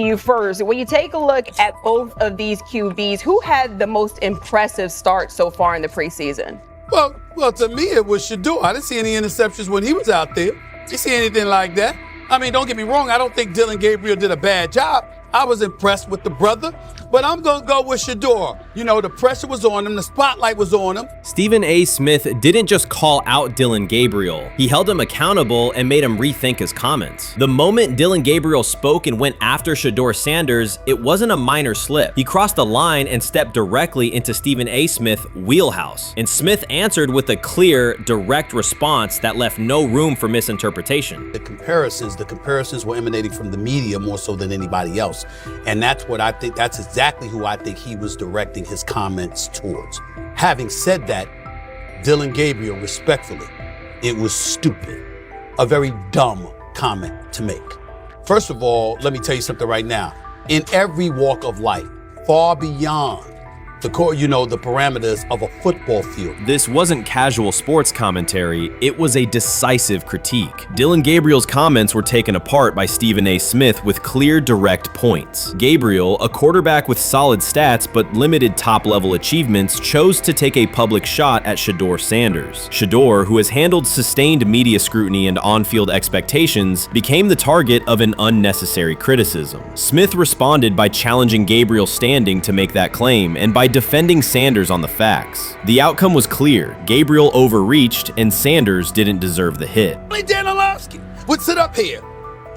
You first, when you take a look at both of these QBs, who had the most impressive start so far in the preseason? Well, to me, it was SHEDEUR. I didn't see any interceptions when he was out there. Didn't see anything like that. I mean, don't get me wrong. I don't think Dillon Gabriel did a bad job. I was impressed with the brother, but I'm going to go with SHEDEUR. You know, the pressure was on him. The spotlight was on him. Stephen A. Smith didn't just call out Dillon Gabriel. He held him accountable and made him rethink his comments. The moment Dillon Gabriel spoke and went after SHEDEUR Sanders, it wasn't a minor slip. He crossed the line and stepped directly into Stephen A. Smith's wheelhouse. And Smith answered with a clear, direct response that left no room for misinterpretation. The comparisons were emanating from the media more so than anybody else. And that's what I think, that's exactly who I think he was directing his comments towards. Having said that, Dillon Gabriel, respectfully, it was stupid. A very dumb comment to make. First of all, let me tell you something right now. In every walk of life, far beyond the parameters of a football field. This wasn't casual sports commentary, it was a decisive critique. Dillon Gabriel's comments were taken apart by Stephen A. Smith with clear, direct points. Gabriel, a quarterback with solid stats but limited top-level achievements, chose to take a public shot at SHEDEUR Sanders. SHEDEUR, who has handled sustained media scrutiny and on-field expectations, became the target of an unnecessary criticism. Smith responded by challenging Gabriel's standing to make that claim, and by defending Sanders on the facts. The outcome was clear. Gabriel overreached, and Sanders didn't deserve the hit. Dan Orlovsky would sit up here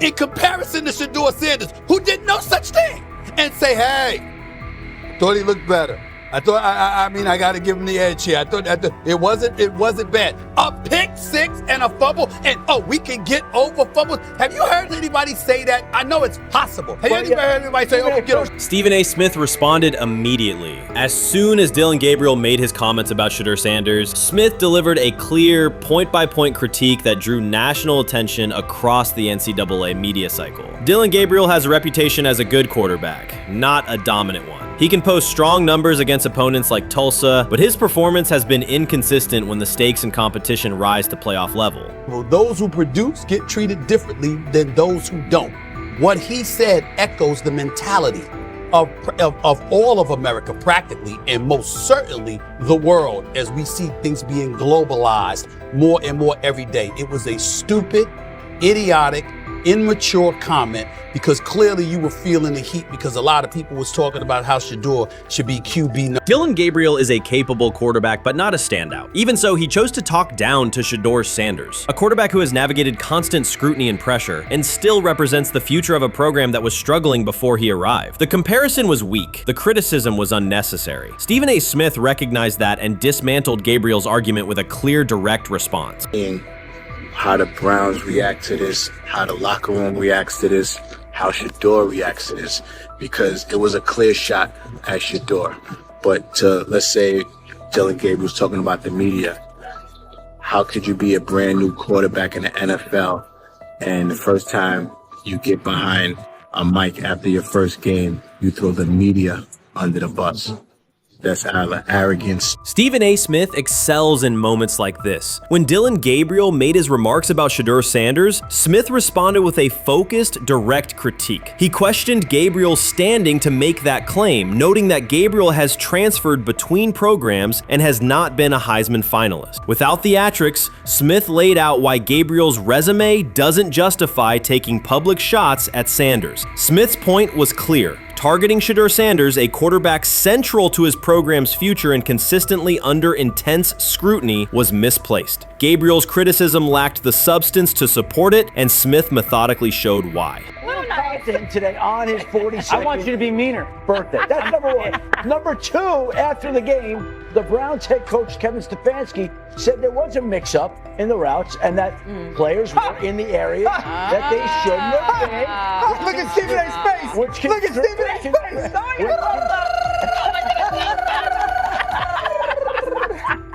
in comparison to SHEDEUR Sanders, who did no such thing, and say, hey, thought he looked better. I got to give him the edge here. I thought it wasn't bad. A pick six and a fumble, and we can get over fumbles. Have you heard anybody say that? I know it's possible. Have you ever heard anybody say, we get over? Stephen A. Smith responded immediately. As soon as Dillon Gabriel made his comments about SHEDEUR Sanders, Smith delivered a clear, point-by-point critique that drew national attention across the NCAA media cycle. Dillon Gabriel has a reputation as a good quarterback, not a dominant one. He can post strong numbers against opponents like Tulsa, but his performance has been inconsistent when the stakes and competition rise to playoff level. Well, those who produce get treated differently than those who don't. What he said echoes the mentality of all of America practically, and most certainly the world, as we see things being globalized more and more every day. It was a stupid, idiotic, immature comment, because clearly you were feeling the heat because a lot of people was talking about how SHEDEUR should be QB. Dillon Gabriel is a capable quarterback, but not a standout. Even so, he chose to talk down to SHEDEUR Sanders, a quarterback who has navigated constant scrutiny and pressure and still represents the future of a program that was struggling before he arrived. The comparison was weak. The criticism was unnecessary. Stephen A. Smith recognized that and dismantled Gabriel's argument with a clear, direct response. How the Browns react to this, how the locker room reacts to this, how SHEDEUR reacts to this, because it was a clear shot at SHEDEUR. But let's say Dillon Gabriel's talking about the media. How could you be a brand new quarterback in the NFL and the first time you get behind a mic after your first game, you throw the media under the bus? That's arrogance. Stephen A. Smith excels in moments like this. When Dillon Gabriel made his remarks about SHEDEUR Sanders, Smith responded with a focused, direct critique. He questioned Gabriel's standing to make that claim, noting that Gabriel has transferred between programs and has not been a Heisman finalist. Without theatrics, Smith laid out why Gabriel's resume doesn't justify taking public shots at Sanders. Smith's point was clear. Targeting SHEDEUR Sanders, a quarterback central to his program's future and consistently under intense scrutiny, was misplaced. Gabriel's criticism lacked the substance to support it, and Smith methodically showed why. Content today on his 42nd I want you to be meaner. Birthday. That's number one. Number two, after the game, the Browns head coach Kevin Stefanski said there was a mix-up in the routes and that players were in the area that they shouldn't have been. Look at Stephen A's face. Look at Stephen A's face.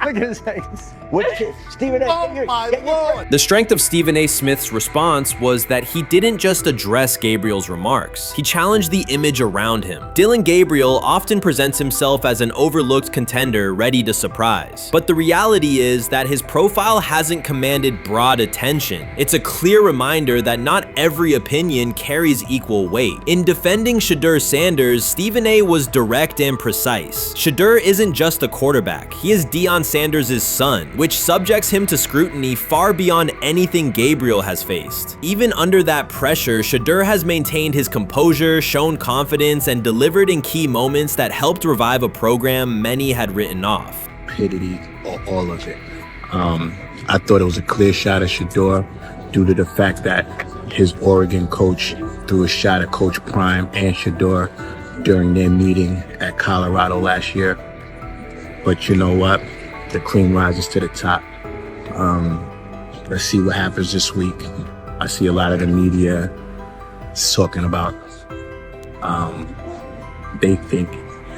Look at Stephen A. Oh my Lord. The strength of Stephen A. Smith's response was that he didn't just address Gabriel's remarks. He challenged the image around him. Dillon Gabriel often presents himself as an overlooked contender ready to surprise. But the reality is that his profile hasn't commanded broad attention. It's a clear reminder that not every opinion carries equal weight. In defending SHEDEUR Sanders, Stephen A. was direct and precise. SHEDEUR isn't just a quarterback. He is Deion Sanders' son, which subjects him to scrutiny far beyond anything Gabriel has faced. Even under that pressure, SHEDEUR has maintained his composure, shown confidence, and delivered in key moments that helped revive a program many had written off. Stupidity, all of it. I thought it was a clear shot at SHEDEUR due to the fact that his Oregon coach threw a shot at Coach Prime and SHEDEUR during their meeting at Colorado last year. But you know what? The cream rises to the top. Let's see what happens this week. I see a lot of the media talking about they think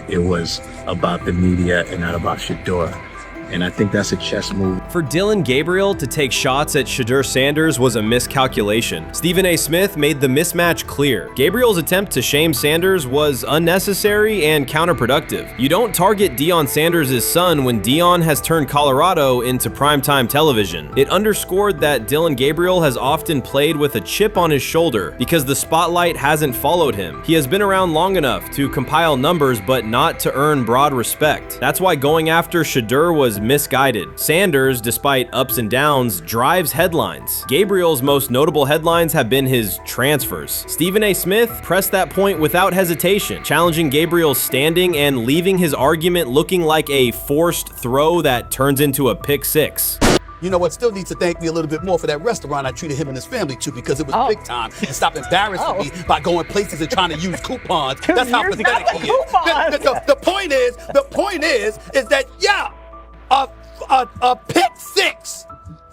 it was about the media and not about SHEDEUR. And I think that's a chess move. For Dillon Gabriel to take shots at SHEDEUR Sanders was a miscalculation. Stephen A. Smith made the mismatch clear. Gabriel's attempt to shame Sanders was unnecessary and counterproductive. You don't target Deion Sanders' son when Deion has turned Colorado into primetime television. It underscored that Dillon Gabriel has often played with a chip on his shoulder because the spotlight hasn't followed him. He has been around long enough to compile numbers but not to earn broad respect. That's why going after SHEDEUR was misguided. Sanders, despite ups and downs, drives headlines. Gabriel's most notable headlines have been his transfers. Stephen A. Smith pressed that point without hesitation, challenging Gabriel's standing and leaving his argument looking like a forced throw that turns into a pick six. You know what? Still needs to thank me a little bit more for that restaurant I treated him and his family to, because it was big time, and stop embarrassing me by going places and trying to use coupons. That's how pathetic he is. The point is that yeah, a pick six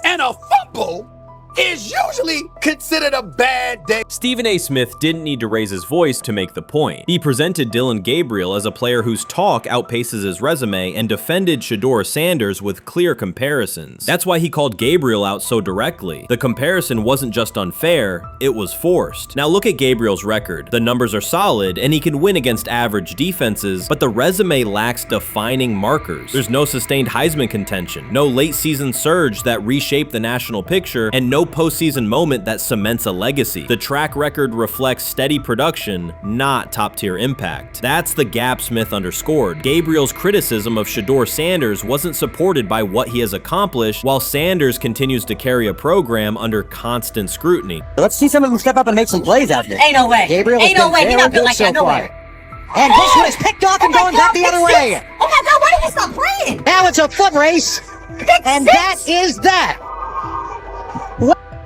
and a fumble is usually considered a bad day. Stephen A. Smith didn't need to raise his voice to make the point. He presented Dillon Gabriel as a player whose talk outpaces his resume and defended SHEDEUR Sanders with clear comparisons. That's why he called Gabriel out so directly. The comparison wasn't just unfair, it was forced. Now look at Gabriel's record. The numbers are solid and he can win against average defenses, but the resume lacks defining markers. There's no sustained Heisman contention, no late season surge that reshaped the national picture, and no postseason moment that cements a legacy. The track record reflects steady production, not top-tier impact. That's the gap Smith underscored. Gabriel's criticism of SHEDEUR Sanders wasn't supported by what he has accomplished, while Sanders continues to carry a program under constant scrutiny. Let's see some of them step up and make some plays out there. Ain't no way. Gabriel Ain't no way. He not built like that. No way. And this one is picked off and going back the other way. Oh my God, why did he stop playing? Now it's a foot race. And that is that.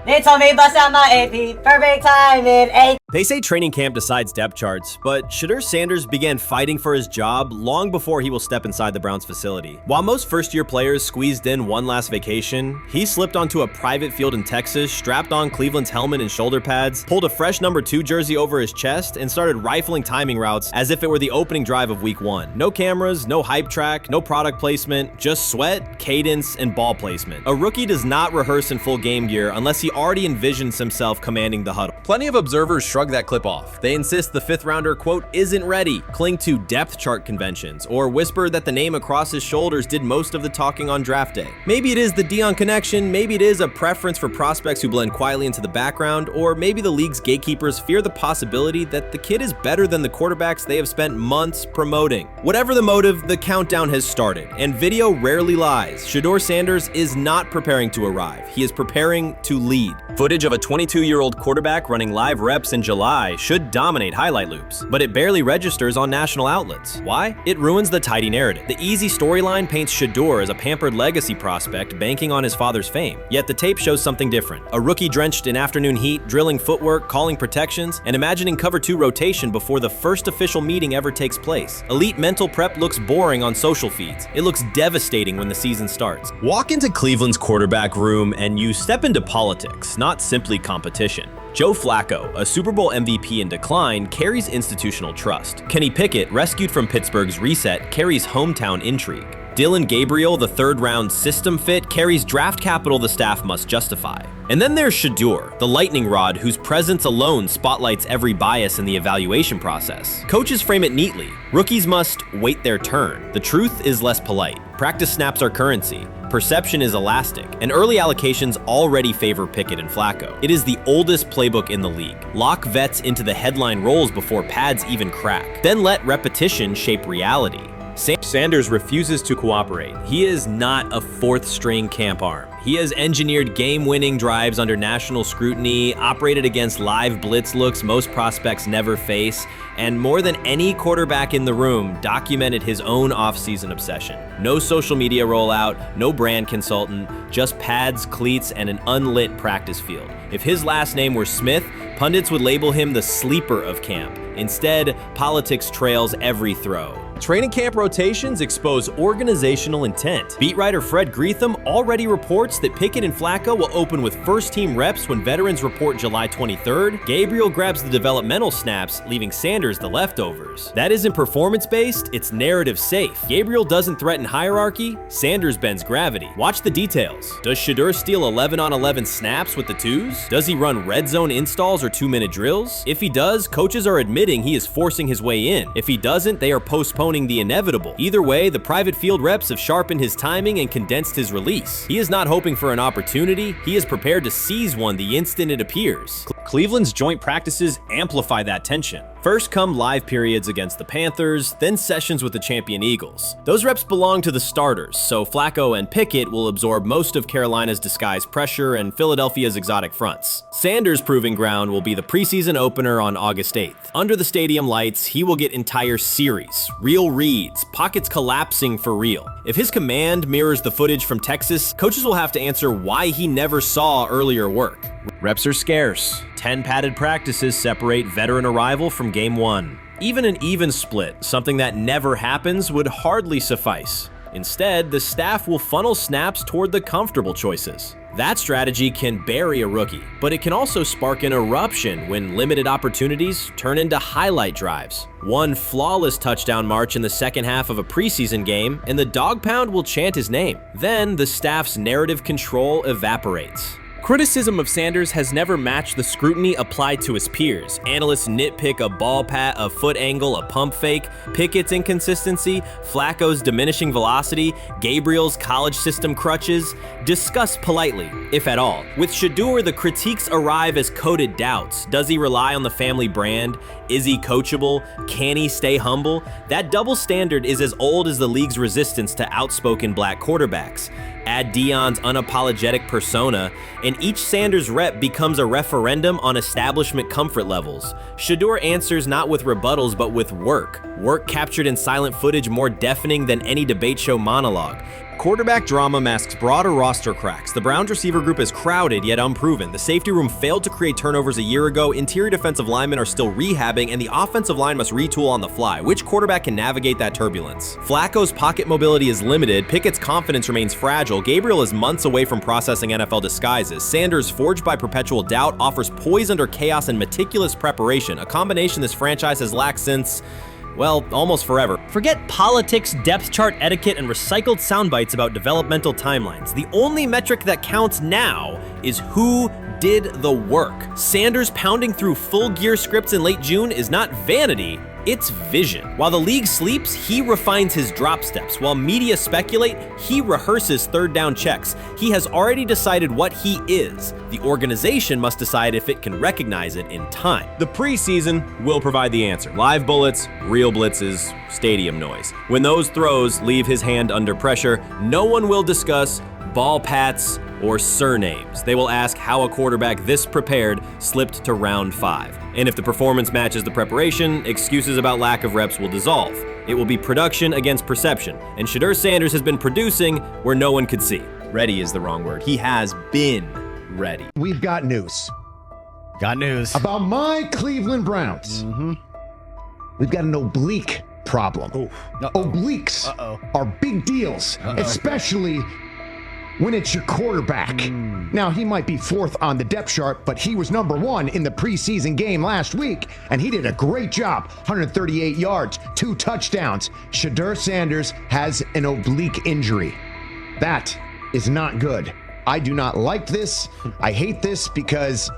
They told me bust out my AP, perfect timing, AP. They say training camp decides depth charts, but SHEDEUR Sanders began fighting for his job long before he will step inside the Browns facility. While most first-year players squeezed in one last vacation, he slipped onto a private field in Texas, strapped on Cleveland's helmet and shoulder pads, pulled a fresh number 2 jersey over his chest, and started rifling timing routes as if it were the opening drive of week 1. No cameras, no hype track, no product placement, just sweat, cadence, and ball placement. A rookie does not rehearse in full game gear unless he already envisions himself commanding the huddle. Plenty of observers shrug that clip off. They insist the 5th rounder, quote, isn't ready, cling to depth chart conventions, or whisper that the name across his shoulders did most of the talking on draft day. Maybe it is the Deion connection, maybe it is a preference for prospects who blend quietly into the background, or maybe the league's gatekeepers fear the possibility that the kid is better than the quarterbacks they have spent months promoting. Whatever the motive, the countdown has started, and video rarely lies. SHEDEUR Sanders is not preparing to arrive. He is preparing to lead. Footage of a 22-year-old quarterback running live reps in July should dominate highlight loops, but it barely registers on national outlets. Why? It ruins the tidy narrative. The easy storyline paints SHEDEUR as a pampered legacy prospect banking on his father's fame. Yet the tape shows something different. A rookie drenched in afternoon heat, drilling footwork, calling protections, and imagining cover 2 rotation before the first official meeting ever takes place. Elite mental prep looks boring on social feeds. It looks devastating when the season starts. Walk into Cleveland's quarterback room and you step into politics, not simply competition. Joe Flacco, a Super Bowl MVP in decline, carries institutional trust. Kenny Pickett, rescued from Pittsburgh's reset, carries hometown intrigue. Dillon Gabriel, the third-round system fit, carries draft capital the staff must justify. And then there's SHEDEUR, the lightning rod whose presence alone spotlights every bias in the evaluation process. Coaches frame it neatly. Rookies must wait their turn. The truth is less polite. Practice snaps are currency. Perception is elastic, and early allocations already favor Pickett and Flacco. It is the oldest playbook in the league. Lock vets into the headline roles before pads even crack. Then let repetition shape reality. Sanders refuses to cooperate. He is not a fourth-string camp arm. He has engineered game-winning drives under national scrutiny, operated against live blitz looks most prospects never face, and more than any quarterback in the room, documented his own offseason obsession. No social media rollout, no brand consultant, just pads, cleats, and an unlit practice field. If his last name were Smith, pundits would label him the sleeper of camp. Instead, politics trails every throw. Training camp rotations expose organizational intent. Beat writer Fred Greetham already reports that Pickett and Flacco will open with first-team reps when veterans report July 23rd. Gabriel grabs the developmental snaps, leaving Sanders the leftovers. That isn't performance-based, it's narrative-safe. Gabriel doesn't threaten hierarchy, Sanders bends gravity. Watch the details. Does SHEDEUR steal 11-on-11 snaps with the twos? Does he run red zone installs or 2-minute drills? If he does, coaches are admitting he is forcing his way in. If he doesn't, they are postponing the inevitable. Either way, the private field reps have sharpened his timing and condensed his release. He is not hoping for an opportunity, he is prepared to seize one the instant it appears. Cleveland's joint practices amplify that tension. First come live periods against the Panthers, then sessions with the champion Eagles. Those reps belong to the starters, so Flacco and Pickett will absorb most of Carolina's disguised pressure and Philadelphia's exotic fronts. Sanders' proving ground will be the preseason opener on August 8th. Under the stadium lights, he will get entire series, real reads, pockets collapsing for real. If his command mirrors the footage from Texas, coaches will have to answer why he never saw earlier work. Reps are scarce. 10 padded practices separate veteran arrival from game 1. Even an even split, something that never happens, would hardly suffice. Instead, the staff will funnel snaps toward the comfortable choices. That strategy can bury a rookie, but it can also spark an eruption when limited opportunities turn into highlight drives. One flawless touchdown march in the second half of a preseason game, and the dog pound will chant his name. Then the staff's narrative control evaporates. Criticism of Sanders has never matched the scrutiny applied to his peers. Analysts nitpick a ball pat, a foot angle, a pump fake, Pickett's inconsistency, Flacco's diminishing velocity, Gabriel's college system crutches. Discuss politely, if at all. With SHEDEUR, the critiques arrive as coded doubts. Does he rely on the family brand? Is he coachable? Can he stay humble? That double standard is as old as the league's resistance to outspoken black quarterbacks. Add Deion's unapologetic persona, and each Sanders rep becomes a referendum on establishment comfort levels. SHEDEUR answers not with rebuttals, but with work. Work captured in silent footage more deafening than any debate show monologue. Quarterback drama masks broader roster cracks. The Browns receiver group is crowded yet unproven. The safety room failed to create turnovers a year ago. Interior defensive linemen are still rehabbing, and the offensive line must retool on the fly. Which quarterback can navigate that turbulence? Flacco's pocket mobility is limited. Pickett's confidence remains fragile. Gabriel is months away from processing NFL disguises. Sanders, forged by perpetual doubt, offers poise under chaos and meticulous preparation, a combination this franchise has lacked since, well, almost forever. Forget politics, depth chart etiquette, and recycled sound bites about developmental timelines. The only metric that counts now is who did the work. Sanders pounding through full gear scripts in late June is not vanity, it's vision. While the league sleeps, he refines his drop steps. While media speculate, he rehearses third down checks. He has already decided what he is. The organization must decide if it can recognize it in time. The preseason will provide the answer. Live bullets, real blitzes, stadium noise. When those throws leave his hand under pressure, no one will discuss ball pats or surnames. They will ask how a quarterback this prepared slipped to round 5. And if the performance matches the preparation, excuses about lack of reps will dissolve. It will be production against perception, and SHEDEUR Sanders has been producing where no one could see. Ready is the wrong word. He has been ready. We've got news. Got news. About my Cleveland Browns. We've got an oblique problem. Obliques are big deals, especially when it's your quarterback. Now, he might be fourth on the depth chart, but he was number one in the preseason game last week, and he did a great job. 138 yards, 2 touchdowns. SHEDEUR Sanders has an oblique injury. That is not good. I do not like this. I hate this because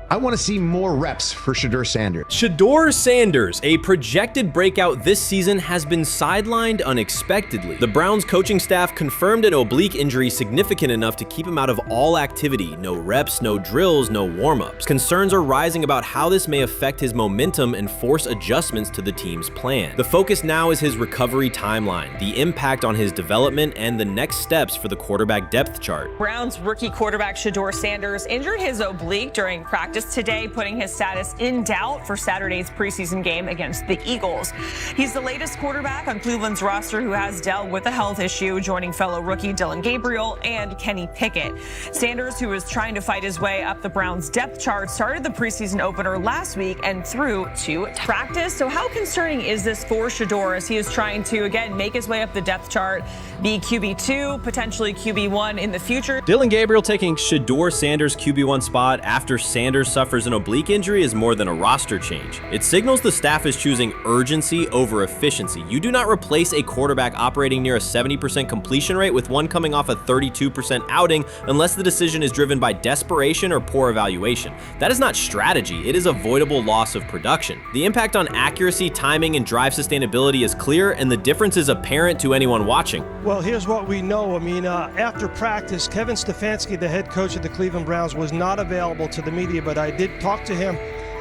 I want to see more reps for SHEDEUR Sanders. SHEDEUR Sanders, a projected breakout this season, has been sidelined unexpectedly. The Browns coaching staff confirmed an oblique injury significant enough to keep him out of all activity. No reps, no drills, no warm-ups. Concerns are rising about how this may affect his momentum and force adjustments to the team's plan. The focus now is his recovery timeline, the impact on his development, and the next steps for the quarterback depth chart. Browns rookie quarterback SHEDEUR Sanders injured his oblique during practice today, putting his status in doubt for Saturday's preseason game against the Eagles. He's the latest quarterback on Cleveland's roster who has dealt with a health issue, joining fellow rookie Dillon Gabriel and Kenny Pickett. Sanders, who is trying to fight his way up the Browns depth chart, started the preseason opener last week and threw 2 practice. So how concerning is this for SHEDEUR as he is trying to, again, make his way up the depth chart, be QB2, potentially QB1 in the future? Dillon Gabriel taking SHEDEUR Sanders' QB1 spot after Sanders suffers an oblique injury is more than a roster change. It signals the staff is choosing urgency over efficiency. You do not replace a quarterback operating near a 70% completion rate with one coming off a 32% outing unless the decision is driven by desperation or poor evaluation. That is not strategy, it is avoidable loss of production. The impact on accuracy, timing, and drive sustainability is clear, and the difference is apparent to anyone watching. Well, here's what we know. I mean, after practice, Kevin Stefanski, the head coach of the Cleveland Browns, was not available to the media, but I did talk to him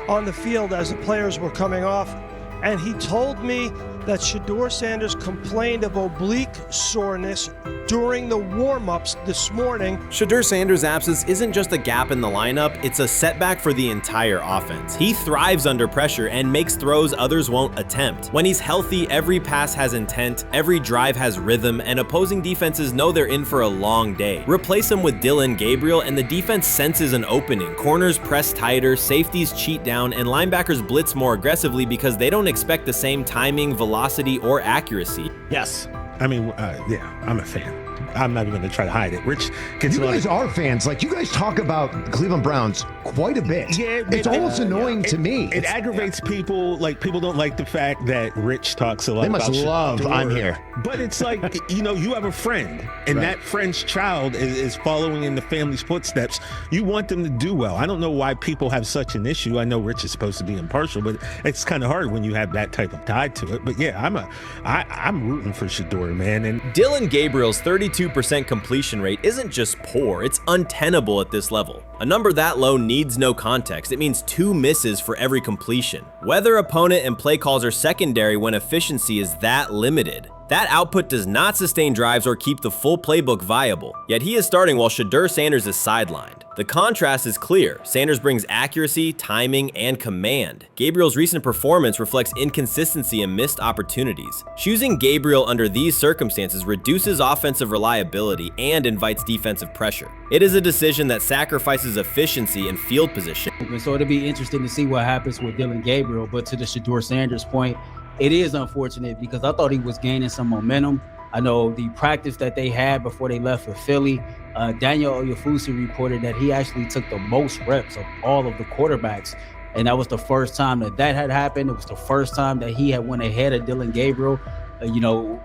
on the field as the players were coming off, and he told me that SHEDEUR Sanders complained of oblique soreness during the warm-ups this morning. SHEDEUR Sanders' absence isn't just a gap in the lineup, it's a setback for the entire offense. He thrives under pressure and makes throws others won't attempt. When he's healthy, every pass has intent, every drive has rhythm, and opposing defenses know they're in for a long day. Replace him with Dillon Gabriel and the defense senses an opening. Corners press tighter, safeties cheat down, and linebackers blitz more aggressively because they don't expect the same timing, velocity, or accuracy. Yes. I mean, yeah, I'm a fan. I'm not even going to try to hide it. Rich gets You guys are fans. Like, you guys talk about the Cleveland Browns quite a bit. Yeah, it's almost annoying to me. It aggravates people. Like, people don't like the fact that Rich talks a lot about They must love I'm here. But it's like, you know, you have a friend, and that friend's child is following in the family's footsteps. You want them to do well. I don't know why people have such an issue. I know Rich is supposed to be impartial, but it's kind of hard when you have that type of tie to it. But yeah, I'm rooting for SHEDEUR, man. And Dillon Gabriel's 32% completion rate isn't just poor, it's untenable at this level. A number that low needs no context. It means 2 misses for every completion. Weather, opponent, and play calls are secondary when efficiency is that limited. That output does not sustain drives or keep the full playbook viable, yet he is starting while SHEDEUR Sanders is sidelined. The contrast is clear. Sanders brings accuracy, timing, and command. Gabriel's recent performance reflects inconsistency and missed opportunities. Choosing Gabriel under these circumstances reduces offensive reliability and invites defensive pressure. It is a decision that sacrifices efficiency and field position. So it'll be interesting to see what happens with Dillon Gabriel, but to the SHEDEUR Sanders point, it is unfortunate because I thought he was gaining some momentum. I know the practice that they had before they left for Philly, Daniel Oyefusi reported that he actually took the most reps of all of the quarterbacks. And that was the first time that had happened. It was the first time that he had went ahead of Dillon Gabriel,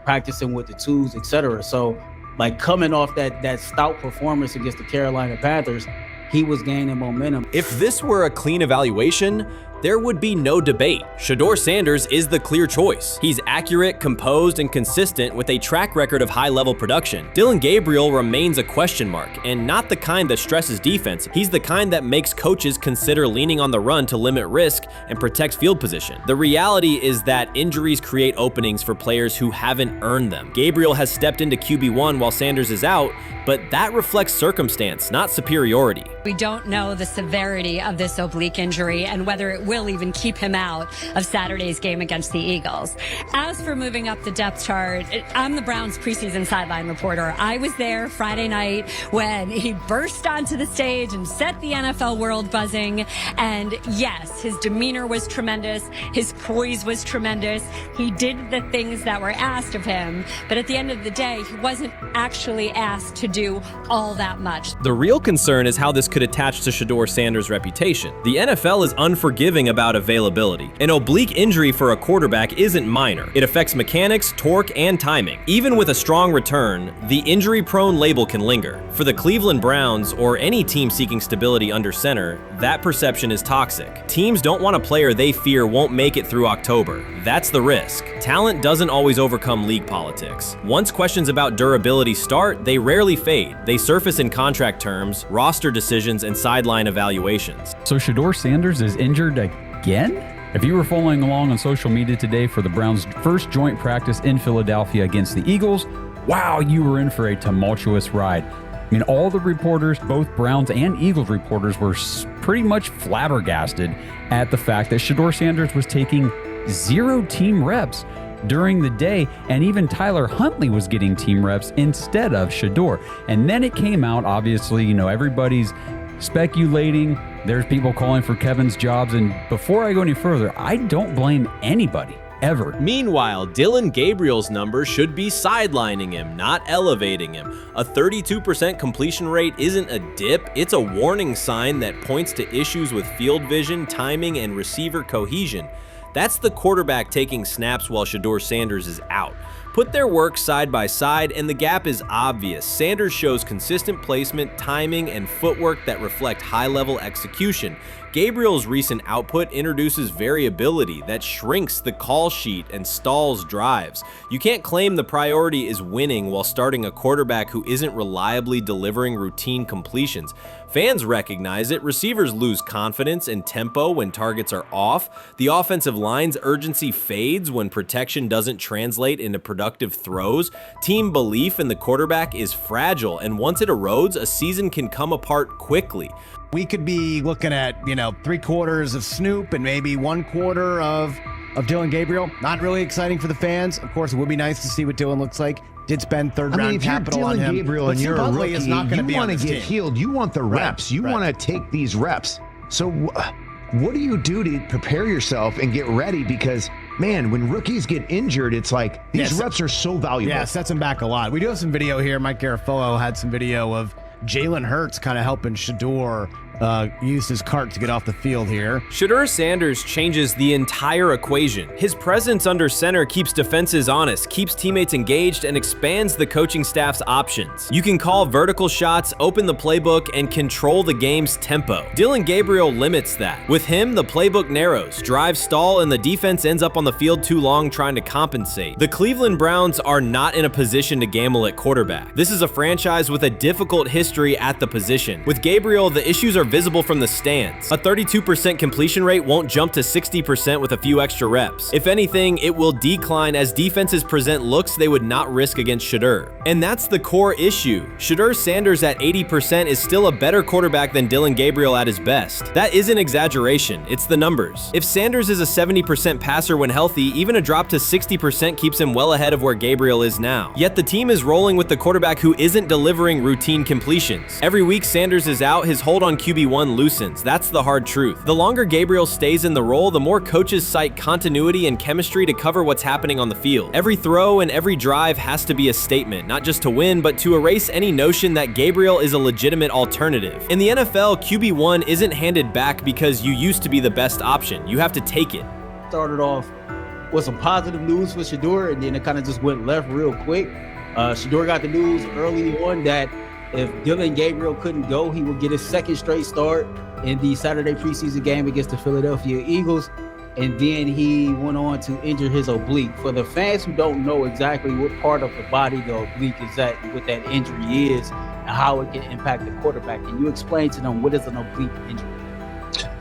practicing with the twos, etc. So, like, coming off that stout performance against the Carolina Panthers, he was gaining momentum. If this were a clean evaluation, there would be no debate. SHEDEUR Sanders is the clear choice. He's accurate, composed, and consistent with a track record of high-level production. Dillon Gabriel remains a question mark, and not the kind that stresses defense. He's the kind that makes coaches consider leaning on the run to limit risk and protect field position. The reality is that injuries create openings for players who haven't earned them. Gabriel has stepped into QB1 while Sanders is out, but that reflects circumstance, not superiority. We don't know the severity of this oblique injury and whether it will even keep him out of Saturday's game against the Eagles. As for moving up the depth chart, I'm the Browns preseason sideline reporter. I was there Friday night when he burst onto the stage and set the NFL world buzzing. And yes, his demeanor was tremendous. His poise was tremendous. He did the things that were asked of him. But at the end of the day, he wasn't actually asked to do all that much. The real concern is how this could attach to SHEDEUR Sanders' reputation. The NFL is unforgiving about availability. An oblique injury for a quarterback isn't minor. It affects mechanics, torque, and timing. Even with a strong return, the injury-prone label can linger. For the Cleveland Browns, or any team seeking stability under center, that perception is toxic. Teams don't want a player they fear won't make it through October. That's the risk. Talent doesn't always overcome league politics. Once questions about durability start, they rarely fade. They surface in contract terms, roster decisions, and sideline evaluations. So SHEDEUR Sanders is injured again? If you were following along on social media today for the Browns' first joint practice in Philadelphia against the Eagles, wow, you were in for a tumultuous ride. I mean, all the reporters, both Browns and Eagles reporters, were pretty much flabbergasted at the fact that SHEDEUR Sanders was taking 0 team reps during the day, and even Tyler Huntley was getting team reps instead of SHEDEUR. And then it came out, obviously, you know, everybody's speculating. There's people calling for Kevin's jobs. And before I go any further, I don't blame anybody. Ever. Meanwhile, Dillon Gabriel's numbers should be sidelining him, not elevating him. A 32% completion rate isn't a dip, it's a warning sign that points to issues with field vision, timing, and receiver cohesion. That's the quarterback taking snaps while SHEDEUR Sanders is out. Put their work side by side and the gap is obvious. Sanders shows consistent placement, timing, and footwork that reflect high-level execution. Gabriel's recent output introduces variability that shrinks the call sheet and stalls drives. You can't claim the priority is winning while starting a quarterback who isn't reliably delivering routine completions. Fans recognize it, receivers lose confidence and tempo when targets are off, the offensive line's urgency fades when protection doesn't translate into productive throws, team belief in the quarterback is fragile, and once it erodes, a season can come apart quickly. We could be looking at, 3/4 of Snoop and maybe 1/4 of Dillon Gabriel. Not really exciting for the fans. Of course, it would be nice to see what Dillon looks like. Did spend third-round capital on him. If you're Dillon Gabriel and you're a rookie, is not going to be you on want to this get team. healed. You want the reps. You want to take these reps. So what do you do to prepare yourself and get ready? Because, man, when rookies get injured, it's like these reps are so valuable. Yeah, sets them back a lot. We do have some video here. Mike Garafolo had some video of Jalen Hurts kind of helping SHEDEUR use his cart to get off the field here. SHEDEUR Sanders changes the entire equation. His presence under center keeps defenses honest, keeps teammates engaged, and expands the coaching staff's options. You can call vertical shots, open the playbook, and control the game's tempo. Dillon Gabriel limits that. With him, the playbook narrows, drives stall, and the defense ends up on the field too long trying to compensate. The Cleveland Browns are not in a position to gamble at quarterback. This is a franchise with a difficult history at the position. With Gabriel, the issues are visible from the stands. A 32% completion rate won't jump to 60% with a few extra reps. If anything, it will decline as defenses present looks they would not risk against SHEDEUR. And that's the core issue. SHEDEUR Sanders at 80% is still a better quarterback than Dillon Gabriel at his best. That isn't exaggeration, it's the numbers. If Sanders is a 70% passer when healthy, even a drop to 60% keeps him well ahead of where Gabriel is now. Yet the team is rolling with the quarterback who isn't delivering routine completions. Every week Sanders is out, his hold on QB1 loosens. That's the hard truth. The longer Gabriel stays in the role, the more coaches cite continuity and chemistry to cover what's happening on the field. Every throw and every drive has to be a statement, not just to win, but to erase any notion that Gabriel is a legitimate alternative. In the NFL, QB1 isn't handed back because you used to be the best option. You have to take it. Started off with some positive news for SHEDEUR, and then it kind of just went left real quick. SHEDEUR got the news early on that if Dillon Gabriel couldn't go, he would get his second straight start in the Saturday preseason game against the Philadelphia Eagles. And then he went on to injure his oblique. For the fans who don't know exactly what part of the body the oblique is at and what that injury is and how it can impact the quarterback, can you explain to them what is an oblique injury?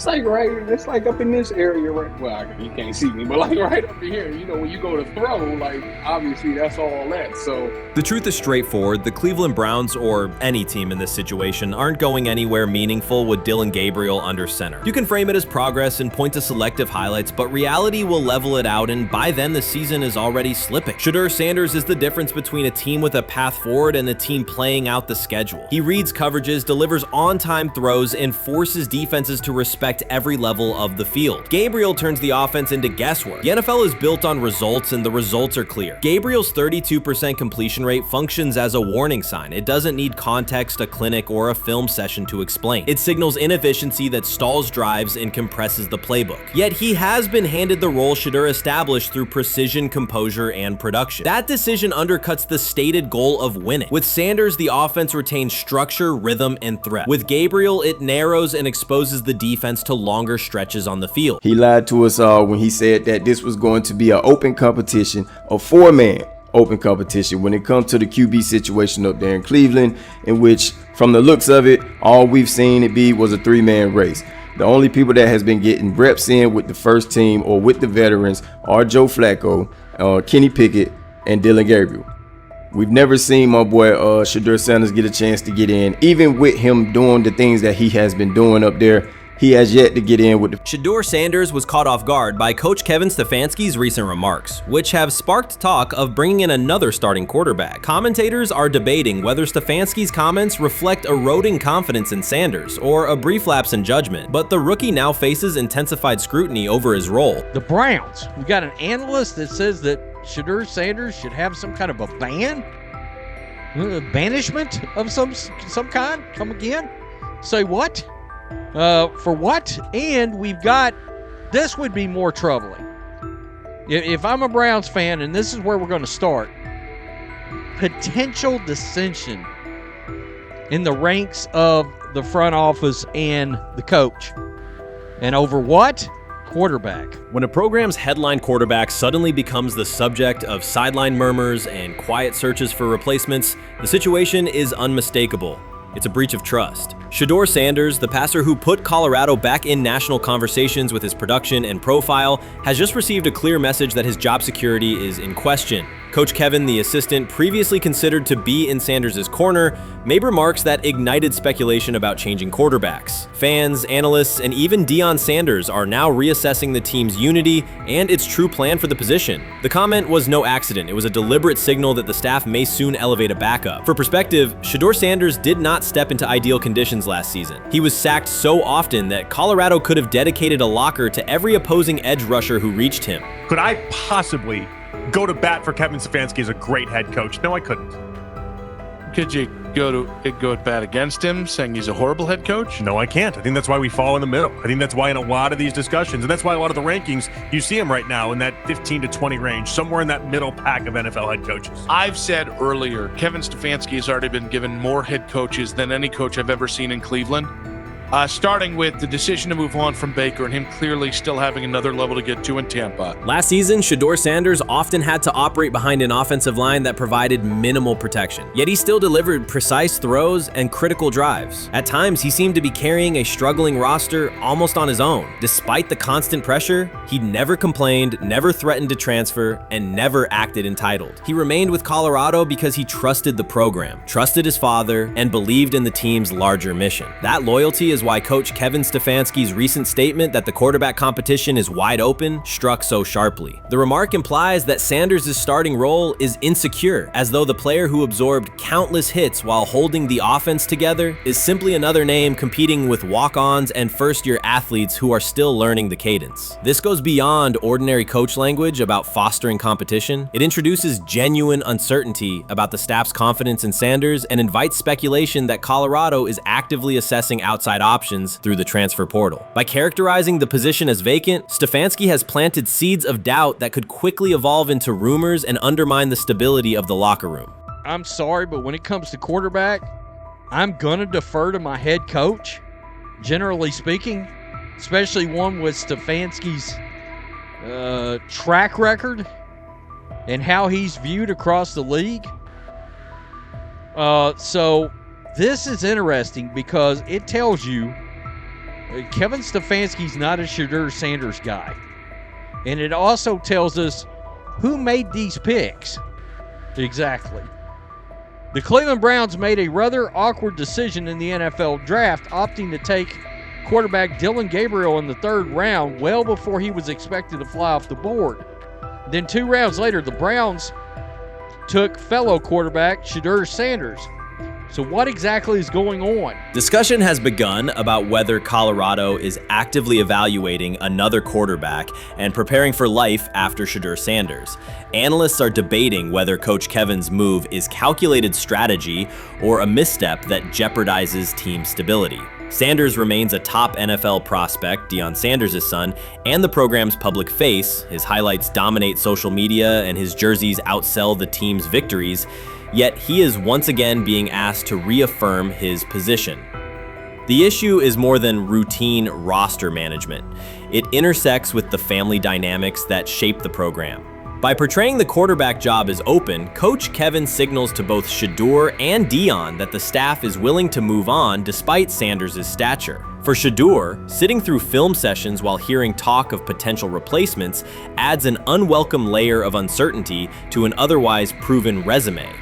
It's like up in this area, right? Well, you can't see me, but like right up in here, when you go to throw, like obviously that's all that. So the truth is straightforward. The Cleveland Browns, or any team in this situation, aren't going anywhere meaningful with Dillon Gabriel under center. You can frame it as progress and point to selective highlights, but reality will level it out, and by then the season is already slipping. SHEDEUR Sanders is the difference between a team with a path forward and the team playing out the schedule. He reads coverages, delivers on-time throws, and forces defenses to respect affect every level of the field. Gabriel turns the offense into guesswork. The NFL is built on results, and the results are clear. Gabriel's 32% completion rate functions as a warning sign. It doesn't need context, a clinic, or a film session to explain. It signals inefficiency that stalls drives and compresses the playbook. Yet he has been handed the role SHEDEUR established through precision, composure, and production. That decision undercuts the stated goal of winning. With Sanders, the offense retains structure, rhythm, and threat. With Gabriel, it narrows and exposes the defense to longer stretches on the field. He lied to us all when he said that this was going to be an open competition, a four-man open competition when it comes to the QB situation up there in Cleveland, in which, from the looks of it, all we've seen it be was a three-man race. The only people that has been getting reps in with the first team or with the veterans are Joe Flacco, Kenny Pickett, and Dillon Gabriel. We've never seen my boy SHEDEUR Sanders get a chance to get in. Even with him doing the things that he has been doing up there, he has yet to get in with the... SHEDEUR Sanders was caught off guard by Coach Kevin Stefanski's recent remarks, which have sparked talk of bringing in another starting quarterback. Commentators are debating whether Stefanski's comments reflect eroding confidence in Sanders or a brief lapse in judgment, but the rookie now faces intensified scrutiny over his role. The Browns, we got an analyst that says that SHEDEUR Sanders should have some kind of a ban? Banishment of some kind? Come again? Say what? For what? And we've got, this would be more troubling. If I'm a Browns fan, and this is where we're going to start, potential dissension in the ranks of the front office and the coach. And over what? Quarterback. When a program's headline quarterback suddenly becomes the subject of sideline murmurs and quiet searches for replacements, the situation is unmistakable. It's a breach of trust. SHEDEUR Sanders, the passer who put Colorado back in national conversations with his production and profile, has just received a clear message that his job security is in question. Coach Kevin, the assistant previously considered to be in Sanders' corner, made remarks that ignited speculation about changing quarterbacks. Fans, analysts, and even Deion Sanders are now reassessing the team's unity and its true plan for the position. The comment was no accident. It was a deliberate signal that the staff may soon elevate a backup. For perspective, SHEDEUR Sanders did not step into ideal conditions last season. He was sacked so often that Colorado could have dedicated a locker to every opposing edge rusher who reached him. Could I possibly go to bat for Kevin Stefanski as a great head coach? No, I couldn't. Could you go at bat against him, saying he's a horrible head coach? No, I can't. I think that's why we fall in the middle. I think that's why in a lot of these discussions, and that's why a lot of the rankings, you see him right now in that 15 to 20 range, somewhere in that middle pack of NFL head coaches. I've said earlier, Kevin Stefanski has already been given more head coaches than any coach I've ever seen in Cleveland. Starting with the decision to move on from Baker and him clearly still having another level to get to in Tampa. Last season, SHEDEUR Sanders often had to operate behind an offensive line that provided minimal protection, yet he still delivered precise throws and critical drives. At times, he seemed to be carrying a struggling roster almost on his own. Despite the constant pressure, he never complained, never threatened to transfer, and never acted entitled. He remained with Colorado because he trusted the program, trusted his father, and believed in the team's larger mission. That loyalty is why Coach Kevin Stefanski's recent statement that the quarterback competition is wide open struck so sharply. The remark implies that Sanders' starting role is insecure, as though the player who absorbed countless hits while holding the offense together is simply another name competing with walk-ons and first-year athletes who are still learning the cadence. This goes beyond ordinary coach language about fostering competition. It introduces genuine uncertainty about the staff's confidence in Sanders and invites speculation that Colorado is actively assessing outside options through the transfer portal. By characterizing the position as vacant, Stefanski has planted seeds of doubt that could quickly evolve into rumors and undermine the stability of the locker room. I'm sorry, but when it comes to quarterback, I'm gonna defer to my head coach, generally speaking, especially one with Stefanski's track record and how he's viewed across the league. So this is interesting because it tells you Kevin Stefanski's not a SHEDEUR Sanders guy. And it also tells us who made these picks. Exactly. The Cleveland Browns made a rather awkward decision in the NFL draft, opting to take quarterback Dillon Gabriel in the 3rd round, well before he was expected to fly off the board. Then 2 rounds later, the Browns took fellow quarterback SHEDEUR Sanders. So what exactly is going on? Discussion has begun about whether Colorado is actively evaluating another quarterback and preparing for life after SHEDEUR Sanders. Analysts are debating whether Coach Kevin's move is calculated strategy or a misstep that jeopardizes team stability. Sanders remains a top NFL prospect, Deion Sanders' son, and the program's public face. His highlights dominate social media and his jerseys outsell the team's victories, yet he is once again being asked to reaffirm his position. The issue is more than routine roster management. It intersects with the family dynamics that shape the program. By portraying the quarterback job as open, Coach Kevin signals to both SHEDEUR and Deion that the staff is willing to move on despite Sanders' stature. For SHEDEUR, sitting through film sessions while hearing talk of potential replacements adds an unwelcome layer of uncertainty to an otherwise proven resume.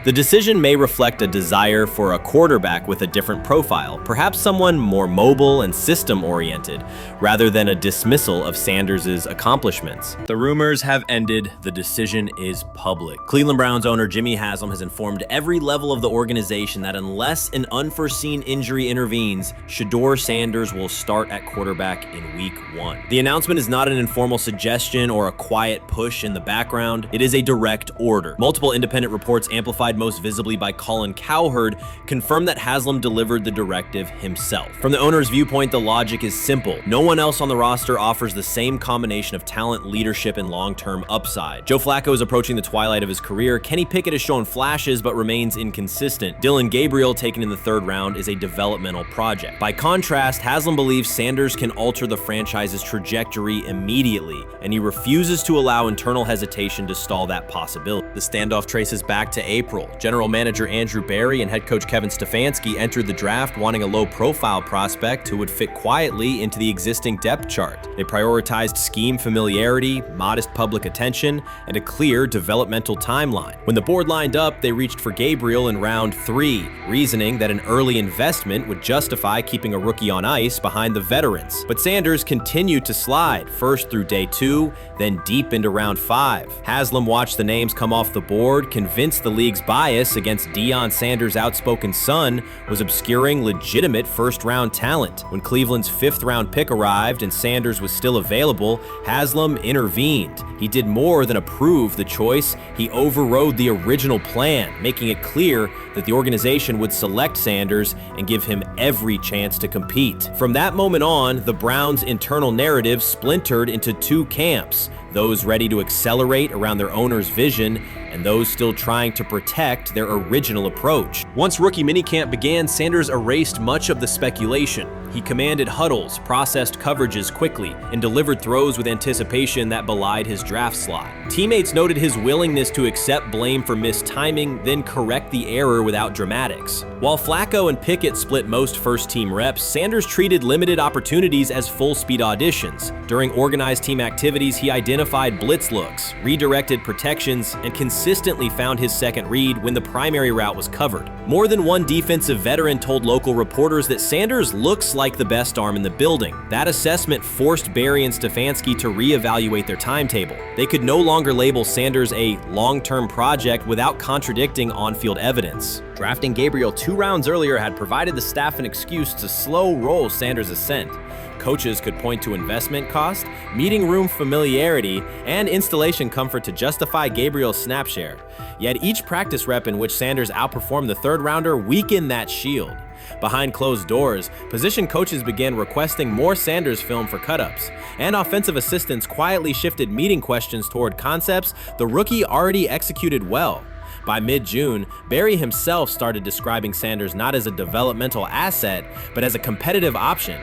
The decision may reflect a desire for a quarterback with a different profile, perhaps someone more mobile and system-oriented, rather than a dismissal of Sanders' accomplishments. The rumors have ended. The decision is public. Cleveland Browns owner Jimmy Haslam has informed every level of the organization that unless an unforeseen injury intervenes, SHEDEUR Sanders will start at quarterback in Week 1. The announcement is not an informal suggestion or a quiet push in the background. It is a direct order. Multiple independent reports amplified most visibly by Colin Cowherd, confirmed that Haslam delivered the directive himself. From the owner's viewpoint, the logic is simple. No one else on the roster offers the same combination of talent, leadership, and long-term upside. Joe Flacco is approaching the twilight of his career. Kenny Pickett has shown flashes but remains inconsistent. Dillon Gabriel, taken in the 3rd round, is a developmental project. By contrast, Haslam believes Sanders can alter the franchise's trajectory immediately, and he refuses to allow internal hesitation to stall that possibility. The standoff traces back to April. General manager Andrew Berry and head coach Kevin Stefanski entered the draft wanting a low-profile prospect who would fit quietly into the existing depth chart. They prioritized scheme familiarity, modest public attention, and a clear developmental timeline. When the board lined up, they reached for Gabriel in round 3, reasoning that an early investment would justify keeping a rookie on ice behind the veterans. But Sanders continued to slide, first through day 2, then deep into round 5. Haslam watched the names come off the board, convinced the league's bias against Deion Sanders' outspoken son was obscuring legitimate first-round talent. When Cleveland's 5th-round pick arrived and Sanders was still available, Haslam intervened. He did more than approve the choice, he overrode the original plan, making it clear that the organization would select Sanders and give him every chance to compete. From that moment on, the Browns' internal narrative splintered into 2 camps, those ready to accelerate around their owner's vision and those still trying to protect their original approach. Once rookie minicamp began, Sanders erased much of the speculation. He commanded huddles, processed coverages quickly, and delivered throws with anticipation that belied his draft slot. Teammates noted his willingness to accept blame for missed timing, then correct the error without dramatics. While Flacco and Pickett split most first-team reps, Sanders treated limited opportunities as full-speed auditions. During organized team activities, he identified blitz looks, redirected protections, and consistently found his second read when the primary route was covered. More than one defensive veteran told local reporters that Sanders looks like the best arm in the building. That assessment forced Berry and Stefanski to reevaluate their timetable. They could no longer label Sanders a long-term project without contradicting on-field evidence. Drafting Gabriel 2 rounds earlier had provided the staff an excuse to slow roll Sanders' ascent. Coaches could point to investment cost, meeting room familiarity, and installation comfort to justify Gabriel's snap share. Yet each practice rep in which Sanders outperformed the 3rd rounder weakened that shield. Behind closed doors, position coaches began requesting more Sanders film for cut-ups, and offensive assistants quietly shifted meeting questions toward concepts the rookie already executed well. By mid-June, Berry himself started describing Sanders not as a developmental asset, but as a competitive option.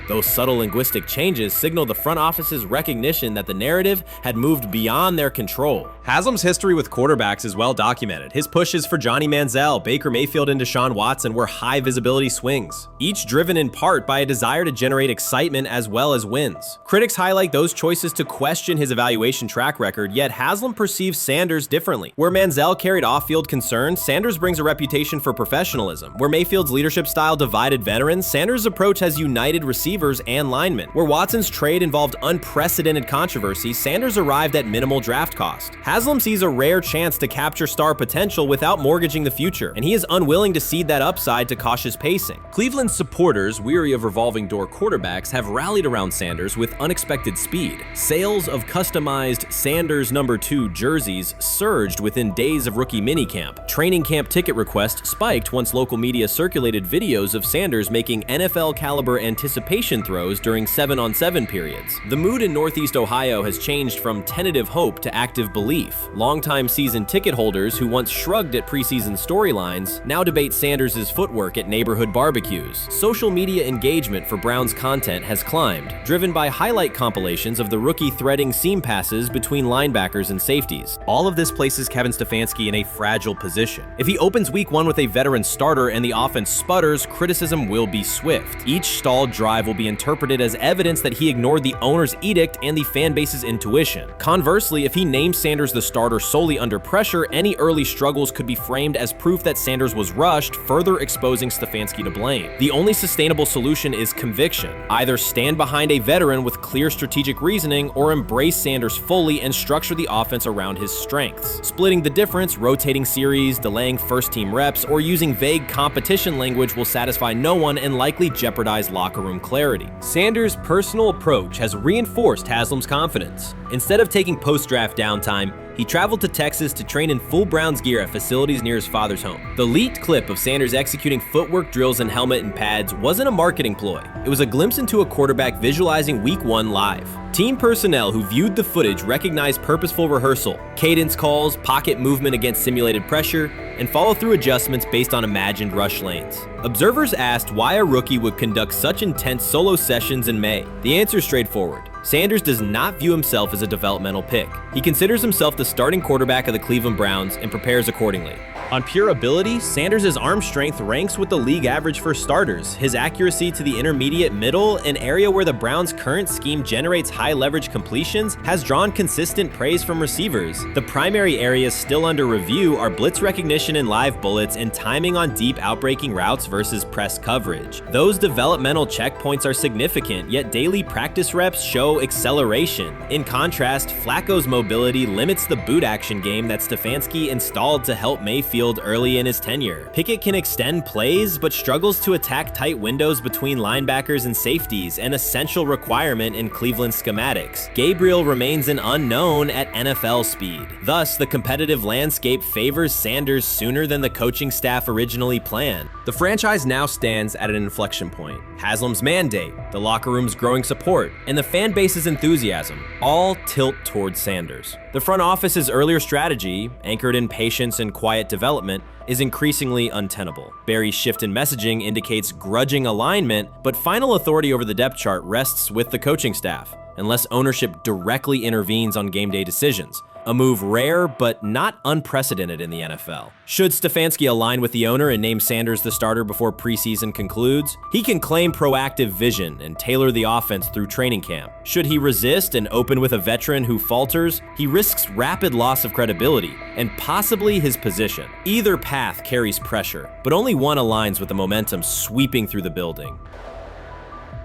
Those subtle linguistic changes signal the front office's recognition that the narrative had moved beyond their control. Haslam's history with quarterbacks is well documented. His pushes for Johnny Manziel, Baker Mayfield, and Deshaun Watson were high-visibility swings, each driven in part by a desire to generate excitement as well as wins. Critics highlight those choices to question his evaluation track record, yet Haslam perceives Sanders differently. Where Manziel carried off-field concerns, Sanders brings a reputation for professionalism. Where Mayfield's leadership style divided veterans, Sanders' approach has united receivers. receivers and linemen. Where Watson's trade involved unprecedented controversy, Sanders arrived at minimal draft cost. Haslam sees a rare chance to capture star potential without mortgaging the future, and he is unwilling to cede that upside to cautious pacing. Cleveland's supporters, weary of revolving door quarterbacks, have rallied around Sanders with unexpected speed. Sales of customized Sanders #2 jerseys surged within days of rookie minicamp. Training camp ticket requests spiked once local media circulated videos of Sanders making NFL-caliber anticipation throws during 7-on-7 periods. The mood in Northeast Ohio has changed from tentative hope to active belief. Longtime season ticket holders who once shrugged at preseason storylines now debate Sanders' footwork at neighborhood barbecues. Social media engagement for Brown's content has climbed, driven by highlight compilations of the rookie threading seam passes between linebackers and safeties. All of this places Kevin Stefanski in a fragile position. If he opens week 1 with a veteran starter and the offense sputters, criticism will be swift. Each stalled drive will be interpreted as evidence that he ignored the owner's edict and the fan base's intuition. Conversely, if he names Sanders the starter solely under pressure, any early struggles could be framed as proof that Sanders was rushed, further exposing Stefanski to blame. The only sustainable solution is conviction. Either stand behind a veteran with clear strategic reasoning or embrace Sanders fully and structure the offense around his strengths. Splitting the difference, rotating series, delaying first-team reps, or using vague competition language will satisfy no one and likely jeopardize locker room clarity. Sanders' personal approach has reinforced Haslam's confidence. Instead of taking post-draft downtime, he traveled to Texas to train in full Browns gear at facilities near his father's home. The leaked clip of Sanders executing footwork drills in helmet and pads wasn't a marketing ploy. It was a glimpse into a quarterback visualizing Week 1 live. Team personnel who viewed the footage recognized purposeful rehearsal, cadence calls, pocket movement against simulated pressure, and follow-through adjustments based on imagined rush lanes. Observers asked why a rookie would conduct such intense solo sessions in May. The answer is straightforward. Sanders does not view himself as a developmental pick. He considers himself the starting quarterback of the Cleveland Browns and prepares accordingly. On pure ability, Sanders' arm strength ranks with the league average for starters. His accuracy to the intermediate middle, an area where the Browns' current scheme generates high leverage completions, has drawn consistent praise from receivers. The primary areas still under review are blitz recognition and live bullets and timing on deep outbreaking routes versus press coverage. Those developmental checkpoints are significant, yet daily practice reps show acceleration. In contrast, Flacco's mobility limits the boot action game that Stefanski installed to help Mayfield early in his tenure. Pickett can extend plays, but struggles to attack tight windows between linebackers and safeties, an essential requirement in Cleveland schematics. Gabriel remains an unknown at NFL speed. Thus, the competitive landscape favors Sanders sooner than the coaching staff originally planned. The franchise now stands at an inflection point. Haslam's mandate, the locker room's growing support, and the fan base's enthusiasm all tilt towards Sanders. The front office's earlier strategy, anchored in patience and quiet development, is increasingly untenable. Barry's shift in messaging indicates grudging alignment, but final authority over the depth chart rests with the coaching staff, unless ownership directly intervenes on game day decisions. A move rare, but not unprecedented in the NFL. Should Stefanski align with the owner and name Sanders the starter before preseason concludes, he can claim proactive vision and tailor the offense through training camp. Should he resist and open with a veteran who falters, he risks rapid loss of credibility and possibly his position. Either path carries pressure, but only one aligns with the momentum sweeping through the building.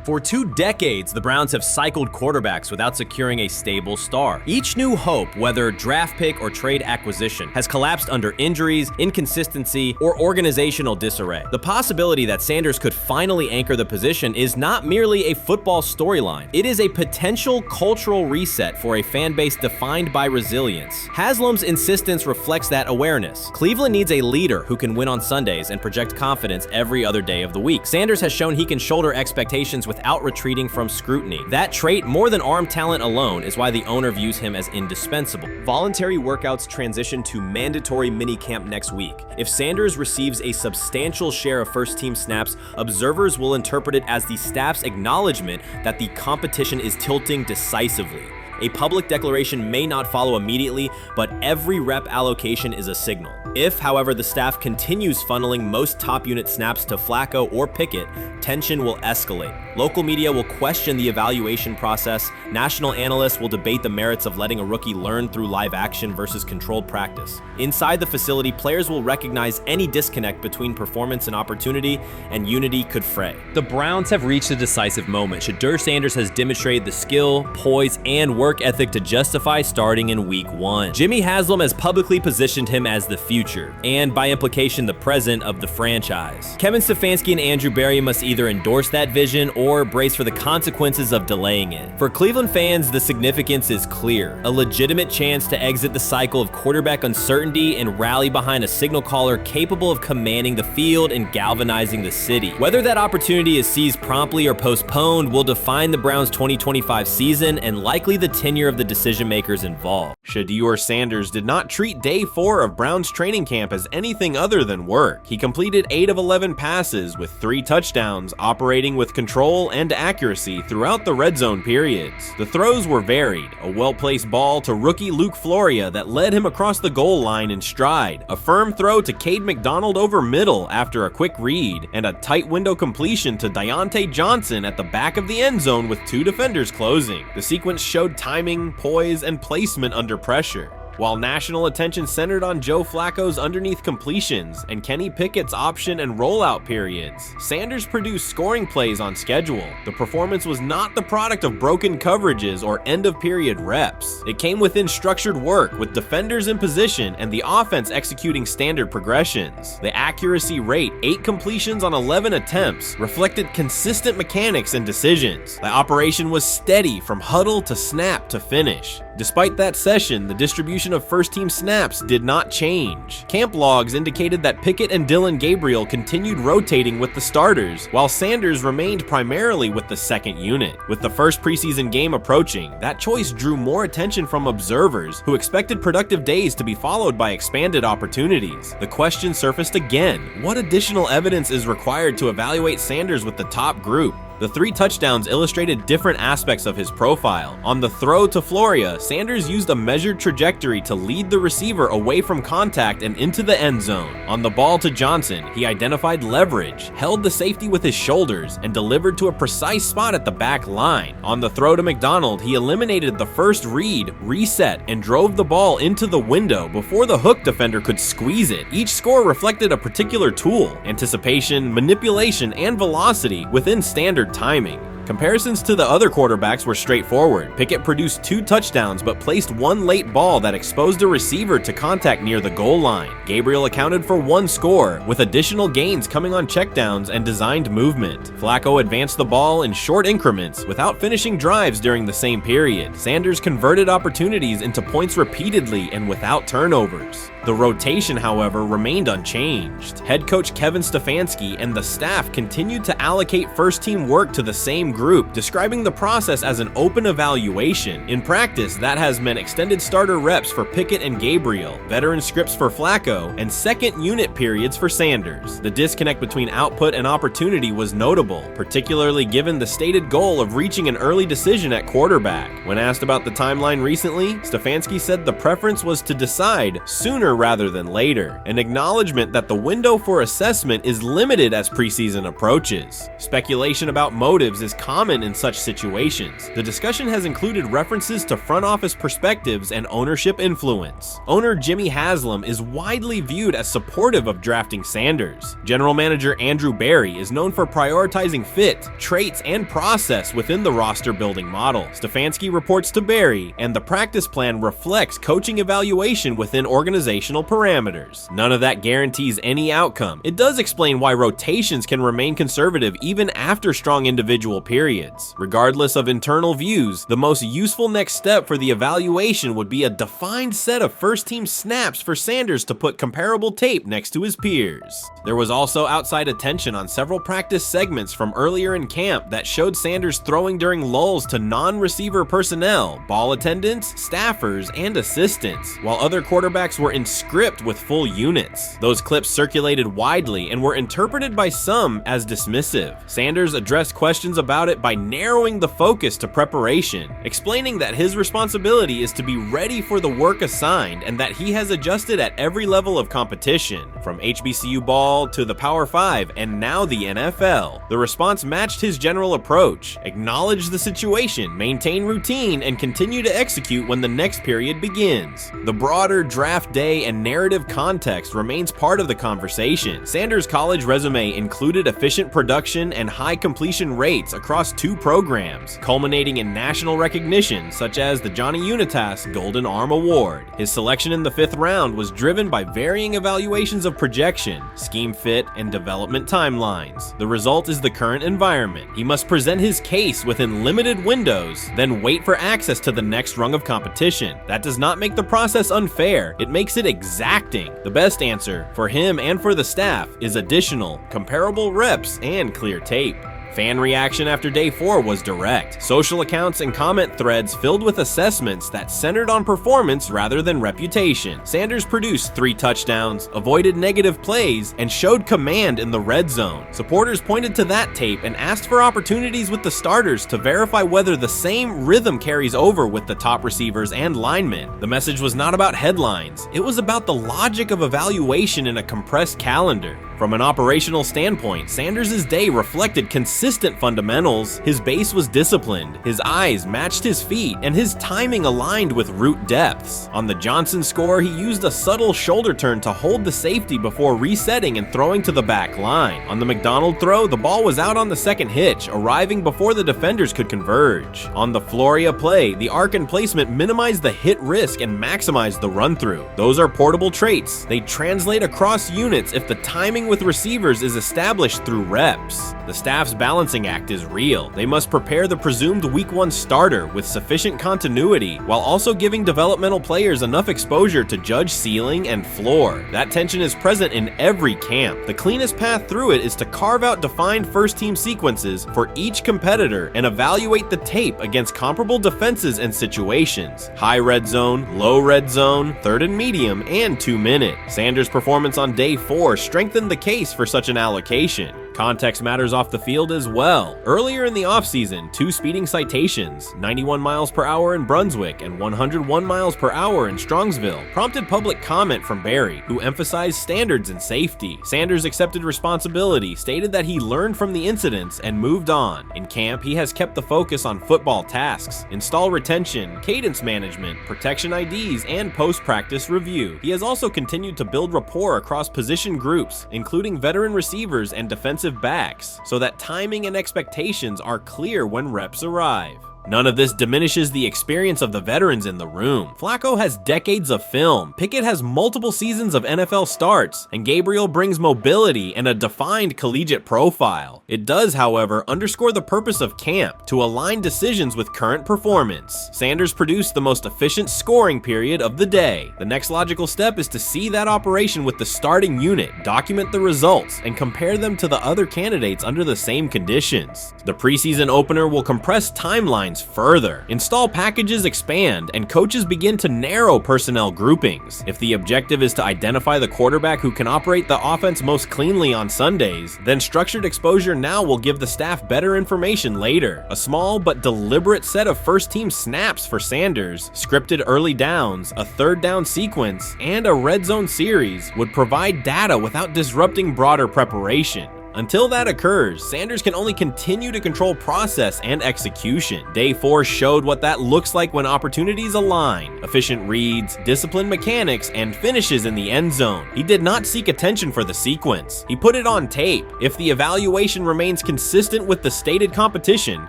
For 2 decades, the Browns have cycled quarterbacks without securing a stable star. Each new hope, whether draft pick or trade acquisition, has collapsed under injuries, inconsistency, or organizational disarray. The possibility that Sanders could finally anchor the position is not merely a football storyline. It is a potential cultural reset for a fan base defined by resilience. Haslam's insistence reflects that awareness. Cleveland needs a leader who can win on Sundays and project confidence every other day of the week. Sanders has shown he can shoulder expectations without retreating from scrutiny. That trait, more than arm talent alone, is why the owner views him as indispensable. Voluntary workouts transition to mandatory minicamp next week. If Sanders receives a substantial share of first-team snaps, observers will interpret it as the staff's acknowledgement that the competition is tilting decisively. A public declaration may not follow immediately, but every rep allocation is a signal. If, however, the staff continues funneling most top unit snaps to Flacco or Pickett, tension will escalate. Local media will question the evaluation process. National analysts will debate the merits of letting a rookie learn through live action versus controlled practice. Inside the facility, players will recognize any disconnect between performance and opportunity, and unity could fray. The Browns have reached a decisive moment. SHEDEUR Sanders has demonstrated the skill, poise, and work ethic to justify starting in Week 1. Jimmy Haslam has publicly positioned him as the future, and by implication the present of the franchise. Kevin Stefanski and Andrew Berry must either endorse that vision or brace for the consequences of delaying it. For Cleveland fans, the significance is clear. A legitimate chance to exit the cycle of quarterback uncertainty and rally behind a signal caller capable of commanding the field and galvanizing the city. Whether that opportunity is seized promptly or postponed will define the Browns' 2025 season and likely the tenure of the decision makers involved. SHEDEUR Sanders did not treat day 4 of Browns training camp as anything other than work. He completed 8 of 11 passes with 3 touchdowns, operating with control and accuracy throughout the red zone periods. The throws were varied, a well-placed ball to rookie Luke Floria that led him across the goal line in stride, a firm throw to Cade McDonald over middle after a quick read, and a tight window completion to Deontay Johnson at the back of the end zone with 2 defenders closing. The sequence showed timing, poise, and placement under pressure. While national attention centered on Joe Flacco's underneath completions and Kenny Pickett's option and rollout periods, Sanders produced scoring plays on schedule. The performance was not the product of broken coverages or end-of-period reps. It came within structured work, with defenders in position and the offense executing standard progressions. The accuracy rate, 8 completions on 11 attempts, reflected consistent mechanics and decisions. The operation was steady from huddle to snap to finish. Despite that session, the distribution of first-team snaps did not change. Camp logs indicated that Pickett and Dillon Gabriel continued rotating with the starters, while Sanders remained primarily with the second unit. With the first preseason game approaching, that choice drew more attention from observers who expected productive days to be followed by expanded opportunities. The question surfaced again: what additional evidence is required to evaluate Sanders with the top group? The 3 touchdowns illustrated different aspects of his profile. On the throw to Floria, Sanders used a measured trajectory to lead the receiver away from contact and into the end zone. On the ball to Johnson, he identified leverage, held the safety with his shoulders, and delivered to a precise spot at the back line. On the throw to McDonald, he eliminated the first read, reset, and drove the ball into the window before the hook defender could squeeze it. Each score reflected a particular tool: anticipation, manipulation, and velocity within standard timing. Comparisons to the other quarterbacks were straightforward. Pickett produced 2 touchdowns but placed 1 late ball that exposed a receiver to contact near the goal line. Gabriel accounted for 1 score, with additional gains coming on checkdowns and designed movement. Flacco advanced the ball in short increments without finishing drives during the same period. Sanders converted opportunities into points repeatedly and without turnovers. The rotation, however, remained unchanged. Head coach Kevin Stefanski and the staff continued to allocate first-team work to the same group, describing the process as an open evaluation. In practice, that has meant extended starter reps for Pickett and Gabriel, veteran scripts for Flacco, and second unit periods for Sanders. The disconnect between output and opportunity was notable, particularly given the stated goal of reaching an early decision at quarterback. When asked about the timeline recently, Stefanski said the preference was to decide sooner rather than later, an acknowledgement that the window for assessment is limited as preseason approaches. Speculation about motives is common in such situations. The discussion has included references to front office perspectives and ownership influence. Owner Jimmy Haslam is widely viewed as supportive of drafting Sanders. General manager Andrew Berry is known for prioritizing fit, traits, and process within the roster building model. Stefanski reports to Berry, and the practice plan reflects coaching evaluation within organizational parameters. None of that guarantees any outcome. It does explain why rotations can remain conservative even after strong individual periods. Regardless of internal views, the most useful next step for the evaluation would be a defined set of first-team snaps for Sanders to put comparable tape next to his peers. There was also outside attention on several practice segments from earlier in camp that showed Sanders throwing during lulls to non-receiver personnel, ball attendants, staffers, and assistants, while other quarterbacks were in script with full units. Those clips circulated widely and were interpreted by some as dismissive. Sanders addressed questions about it by narrowing the focus to preparation, explaining that his responsibility is to be ready for the work assigned and that he has adjusted at every level of competition, from HBCU ball to the Power 5 and now the NFL. The response matched his general approach: acknowledge the situation, maintain routine, and continue to execute when the next period begins. The broader draft day and narrative context remains part of the conversation. Sanders' college resume included efficient production and high completion rates across 2 programs, culminating in national recognition such as the Johnny Unitas Golden Arm Award. His selection in the 5th round was driven by varying evaluations of projection, scheme fit, and development timelines. The result is the current environment. He must present his case within limited windows, then wait for access to the next rung of competition. That does not make the process unfair, it makes it exacting. The best answer, for him and for the staff, is additional, comparable reps and clear tape. Fan reaction after day 4 was direct. Social accounts and comment threads filled with assessments that centered on performance rather than reputation. Sanders produced 3 touchdowns, avoided negative plays, and showed command in the red zone. Supporters pointed to that tape and asked for opportunities with the starters to verify whether the same rhythm carries over with the top receivers and linemen. The message was not about headlines. It was about the logic of evaluation in a compressed calendar. From an operational standpoint, Sanders' day reflected consistent fundamentals. His base was disciplined, his eyes matched his feet, and his timing aligned with route depths. On the Johnson score, he used a subtle shoulder turn to hold the safety before resetting and throwing to the back line. On the McDonald throw, the ball was out on the second hitch, arriving before the defenders could converge. On the Floria play, the arc and placement minimized the hit risk and maximized the run-through. Those are portable traits. They translate across units if the timing with receivers is established through reps. The staff's balancing act is real. They must prepare the presumed week 1 starter with sufficient continuity while also giving developmental players enough exposure to judge ceiling and floor. That tension is present in every camp. The cleanest path through it is to carve out defined first-team sequences for each competitor and evaluate the tape against comparable defenses and situations: high red zone, low red zone, 3rd and medium, and 2-minute. Sanders' performance on day 4 strengthened the case for such an allocation. Context matters off the field as well. Earlier in the offseason, 2 speeding citations, 91 miles per hour in Brunswick and 101 miles per hour in Strongsville, prompted public comment from Barry, who emphasized standards and safety. Sanders accepted responsibility, stated that he learned from the incidents and moved on. In camp, he has kept the focus on football tasks, install retention, cadence management, protection IDs, and post-practice review. He has also continued to build rapport across position groups, including veteran receivers and defensive backs, so that timing and expectations are clear when reps arrive. None of this diminishes the experience of the veterans in the room. Flacco has decades of film, Pickett has multiple seasons of NFL starts, and Gabriel brings mobility and a defined collegiate profile. It does, however, underscore the purpose of camp, to align decisions with current performance. Sanders produced the most efficient scoring period of the day. The next logical step is to see that operation with the starting unit, document the results, and compare them to the other candidates under the same conditions. The preseason opener will compress timelines further. Install packages expand, and coaches begin to narrow personnel groupings. If the objective is to identify the quarterback who can operate the offense most cleanly on Sundays, then structured exposure now will give the staff better information later. A small but deliberate set of first-team snaps for Sanders, scripted early downs, a 3rd down sequence, and a red zone series would provide data without disrupting broader preparation. Until that occurs, Sanders can only continue to control process and execution. Day 4 showed what that looks like when opportunities align: efficient reads, disciplined mechanics, and finishes in the end zone. He did not seek attention for the sequence. He put it on tape. If the evaluation remains consistent with the stated competition,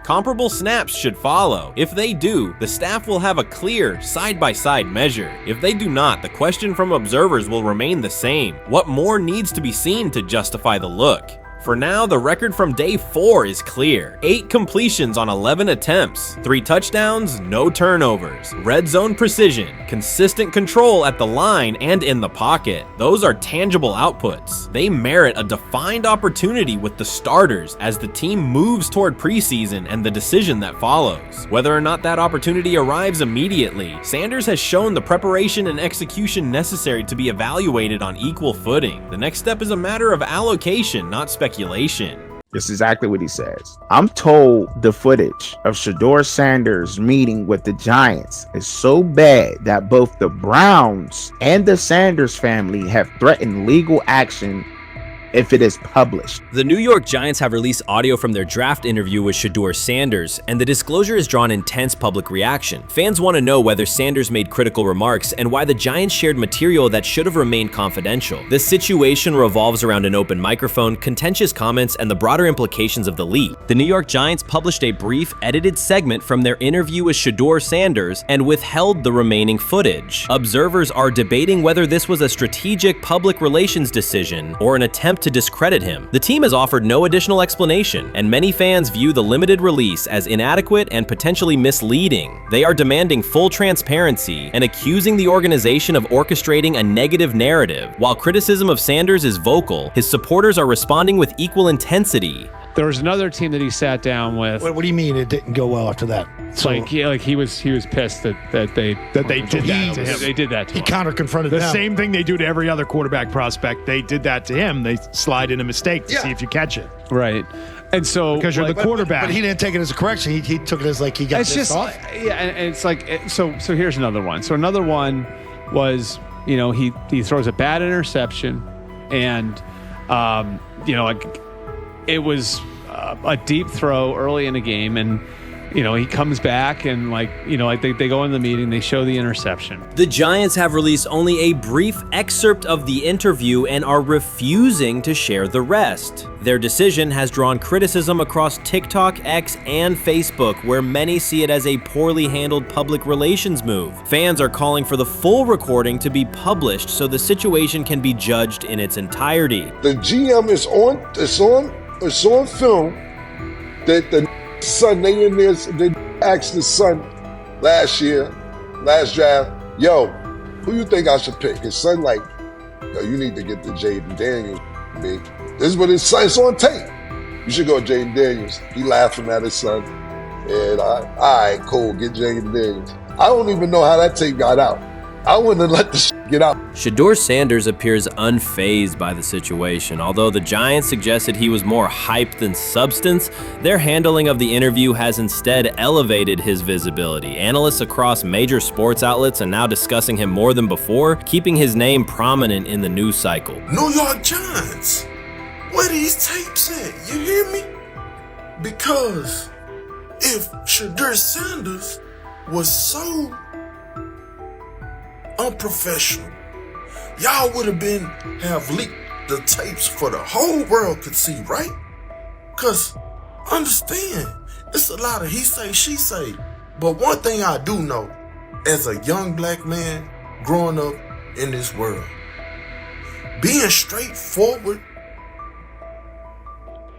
comparable snaps should follow. If they do, the staff will have a clear side-by-side measure. If they do not, the question from observers will remain the same: what more needs to be seen to justify the look? For now, the record from day 4 is clear. 8 completions on 11 attempts, 3 touchdowns, no turnovers, red zone precision, consistent control at the line and in the pocket. Those are tangible outputs. They merit a defined opportunity with the starters as the team moves toward preseason and the decision that follows. Whether or not that opportunity arrives immediately, Sanders has shown the preparation and execution necessary to be evaluated on equal footing. The next step is a matter of allocation, not speculation. This is exactly what he says. I'm told the footage of SHEDEUR Sanders meeting with the Giants is so bad that both the Browns and the Sanders family have threatened legal action if it is published. The New York Giants have released audio from their draft interview with SHEDEUR Sanders, and the disclosure has drawn intense public reaction. Fans want to know whether Sanders made critical remarks and why the Giants shared material that should have remained confidential. The situation revolves around an open microphone, contentious comments, and the broader implications of the leak. The New York Giants published a brief, edited segment from their interview with SHEDEUR Sanders and withheld the remaining footage. Observers are debating whether this was a strategic public relations decision or an attempt to discredit him. The team has offered no additional explanation, and many fans view the limited release as inadequate and potentially misleading. They are demanding full transparency and accusing the organization of orchestrating a negative narrative. While criticism of Sanders is vocal, his supporters are responding with equal intensity. There was another team that he sat down with. What do you mean it didn't go well after that? So, he was pissed that they did that to him. They did that to him. He counter-confronted the them. same thing they do to every other quarterback prospect. They did that to him. They slide in a mistake to see if you catch it. Right. And so because you're the quarterback. But he didn't take it as a correction. He took it as like he got pissed off. Yeah, and it's like so here's another one. So another one was, he throws a bad interception, and it was a deep throw early in the game, and he comes back and they go in the meeting, they show the interception. The Giants have released only a brief excerpt of the interview and are refusing to share the rest. Their decision has drawn criticism across TikTok, X, and Facebook, where many see it as a poorly handled public relations move. Fans are calling for the full recording to be published so the situation can be judged in its entirety. The GM is on film that the son, they asked the son last draft, yo, who you think I should pick? His son yo, you need to get the Jaden Daniels, big. This is what his son, it's on tape. You should go Jaden Daniels. He laughing at his son. And all right, cool, get Jaden Daniels. I don't even know how that tape got out. I wouldn't have let the get out. SHEDEUR Sanders appears unfazed by the situation. Although the Giants suggested he was more hype than substance, their handling of the interview has instead elevated his visibility. Analysts across major sports outlets are now discussing him more than before, keeping his name prominent in the news cycle. New York Giants, where these tapes at? You hear me? Because if SHEDEUR Sanders was so unprofessional, y'all would have leaked the tapes for the whole world could see, right? Cause understand, it's a lot of he say, she say. But one thing I do know, as a young black man growing up in this world, being straightforward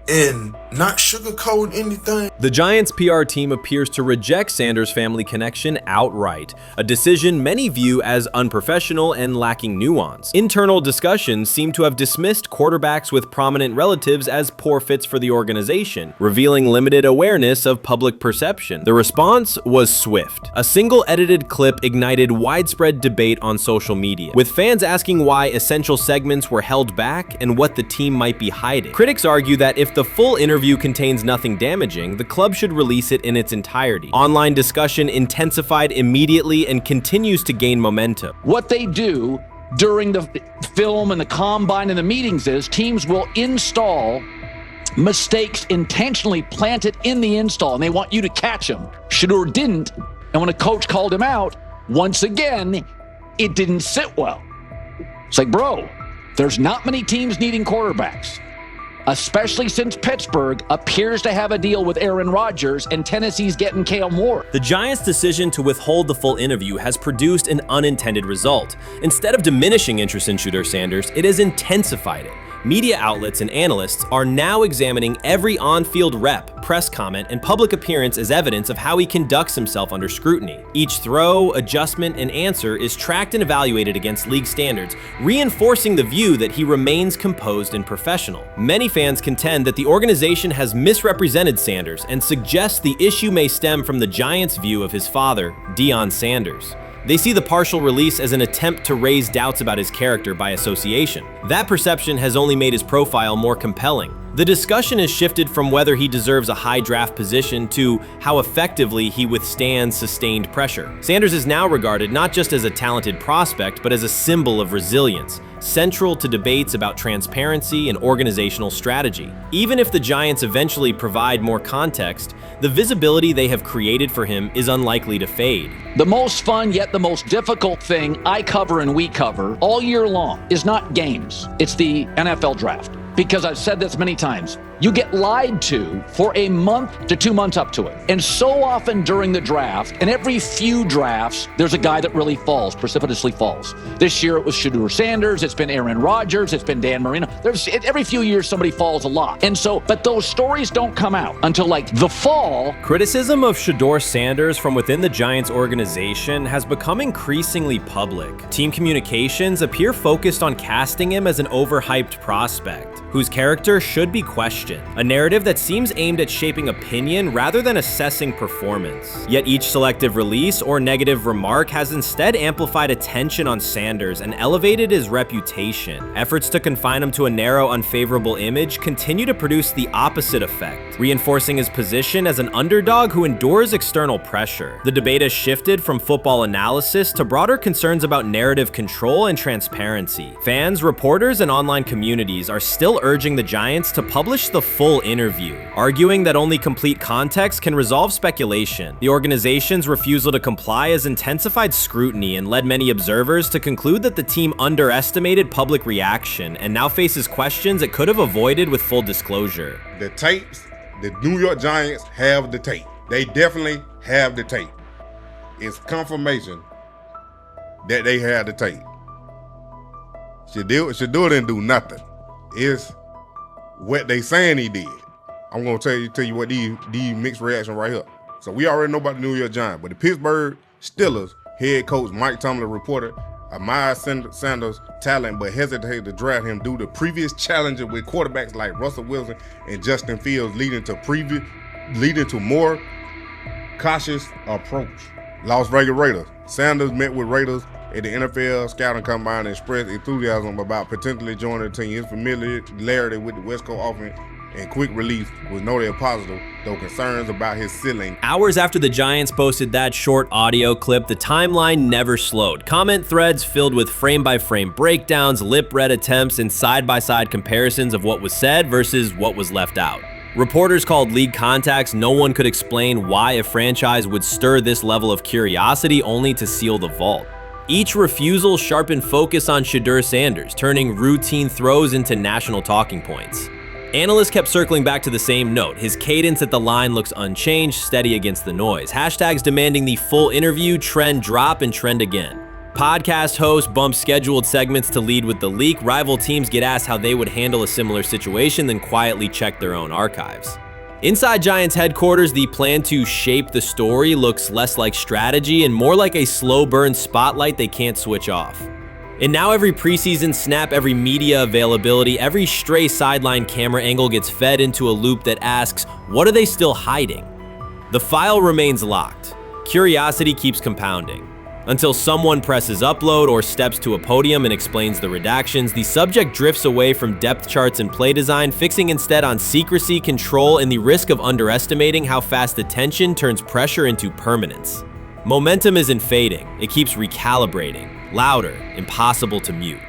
and not sugarcoat anything. The Giants' PR team appears to reject Sanders' family connection outright, a decision many view as unprofessional and lacking nuance. Internal discussions seem to have dismissed quarterbacks with prominent relatives as poor fits for the organization, revealing limited awareness of public perception. The response was swift. A single edited clip ignited widespread debate on social media, with fans asking why essential segments were held back and what the team might be hiding. Critics argue that if the full interview contains nothing damaging, the club should release it in its entirety. Online discussion intensified immediately and continues to gain momentum. What they do during the film and the combine and the meetings is teams will install mistakes intentionally planted in the install, and they want you to catch them. SHEDEUR didn't, and when a coach called him out, once again, it didn't sit well. It's like, bro, there's not many teams needing quarterbacks, especially since Pittsburgh appears to have a deal with Aaron Rodgers and Tennessee's getting Kale Moore. The Giants' decision to withhold the full interview has produced an unintended result. Instead of diminishing interest in SHEDEUR Sanders, it has intensified it. Media outlets and analysts are now examining every on-field rep, press comment, and public appearance as evidence of how he conducts himself under scrutiny. Each throw, adjustment, and answer is tracked and evaluated against league standards, reinforcing the view that he remains composed and professional. Many fans contend that the organization has misrepresented Sanders and suggest the issue may stem from the Giants' view of his father, Deion Sanders. They see the partial release as an attempt to raise doubts about his character by association. That perception has only made his profile more compelling. The discussion has shifted from whether he deserves a high draft position to how effectively he withstands sustained pressure. Sanders is now regarded not just as a talented prospect, but as a symbol of resilience, central to debates about transparency and organizational strategy. Even if the Giants eventually provide more context, the visibility they have created for him is unlikely to fade. The most fun yet the most difficult thing I cover and we cover all year long is not games. It's the NFL draft. Because I've said this many times, you get lied to for a month to 2 months up to it. And so often during the draft, and every few drafts, there's a guy that really falls, precipitously falls. This year it was SHEDEUR Sanders, it's been Aaron Rodgers, it's been Dan Marino. Every few years somebody falls a lot. And so, but those stories don't come out until like the fall. Criticism of SHEDEUR Sanders from within the Giants organization has become increasingly public. Team communications appear focused on casting him as an overhyped prospect, whose character should be questioned, a narrative that seems aimed at shaping opinion rather than assessing performance. Yet each selective release or negative remark has instead amplified attention on Sanders and elevated his reputation. Efforts to confine him to a narrow, unfavorable image continue to produce the opposite effect, reinforcing his position as an underdog who endures external pressure. The debate has shifted from football analysis to broader concerns about narrative control and transparency. Fans, reporters, and online communities are still urging the Giants to publish the full interview, arguing that only complete context can resolve speculation. The organization's refusal to comply has intensified scrutiny and led many observers to conclude that the team underestimated public reaction and now faces questions it could have avoided with full disclosure. The tapes, the New York Giants have the tape. They definitely have the tape. It's confirmation that they had the tape. SHEDEUR didn't do nothing. It's what they saying he did. I'm gonna tell you what these mixed reaction right here. So we already know about the New York Giants, but the Pittsburgh Steelers head coach Mike Tomlin reported admired Sanders' talent, but hesitated to draft him due to previous challenges with quarterbacks like Russell Wilson and Justin Fields, leading to more cautious approach. Las Vegas Raiders. Sanders met with Raiders at the NFL Scouting Combine and expressed enthusiasm about potentially joining the team. His familiarity with the West Coast offense and quick release was noted positive, though concerns about his ceiling. Hours after the Giants posted that short audio clip, the timeline never slowed. Comment threads filled with frame-by-frame breakdowns, lip-read attempts, and side-by-side comparisons of what was said versus what was left out. Reporters called league contacts. No one could explain why a franchise would stir this level of curiosity only to seal the vault. Each refusal sharpened focus on SHEDEUR Sanders, turning routine throws into national talking points. Analysts kept circling back to the same note. His cadence at the line looks unchanged, steady against the noise. Hashtags demanding the full interview, trend drop, and trend again. Podcast hosts bump scheduled segments to lead with the leak. Rival teams get asked how they would handle a similar situation, then quietly check their own archives. Inside Giants headquarters, the plan to shape the story looks less like strategy and more like a slow burn spotlight they can't switch off. And now every preseason snap, every media availability, every stray sideline camera angle gets fed into a loop that asks, what are they still hiding? The file remains locked. Curiosity keeps compounding. Until someone presses upload or steps to a podium and explains the redactions, the subject drifts away from depth charts and play design, fixing instead on secrecy, control, and the risk of underestimating how fast attention turns pressure into permanence. Momentum isn't fading, it keeps recalibrating, louder, impossible to mute.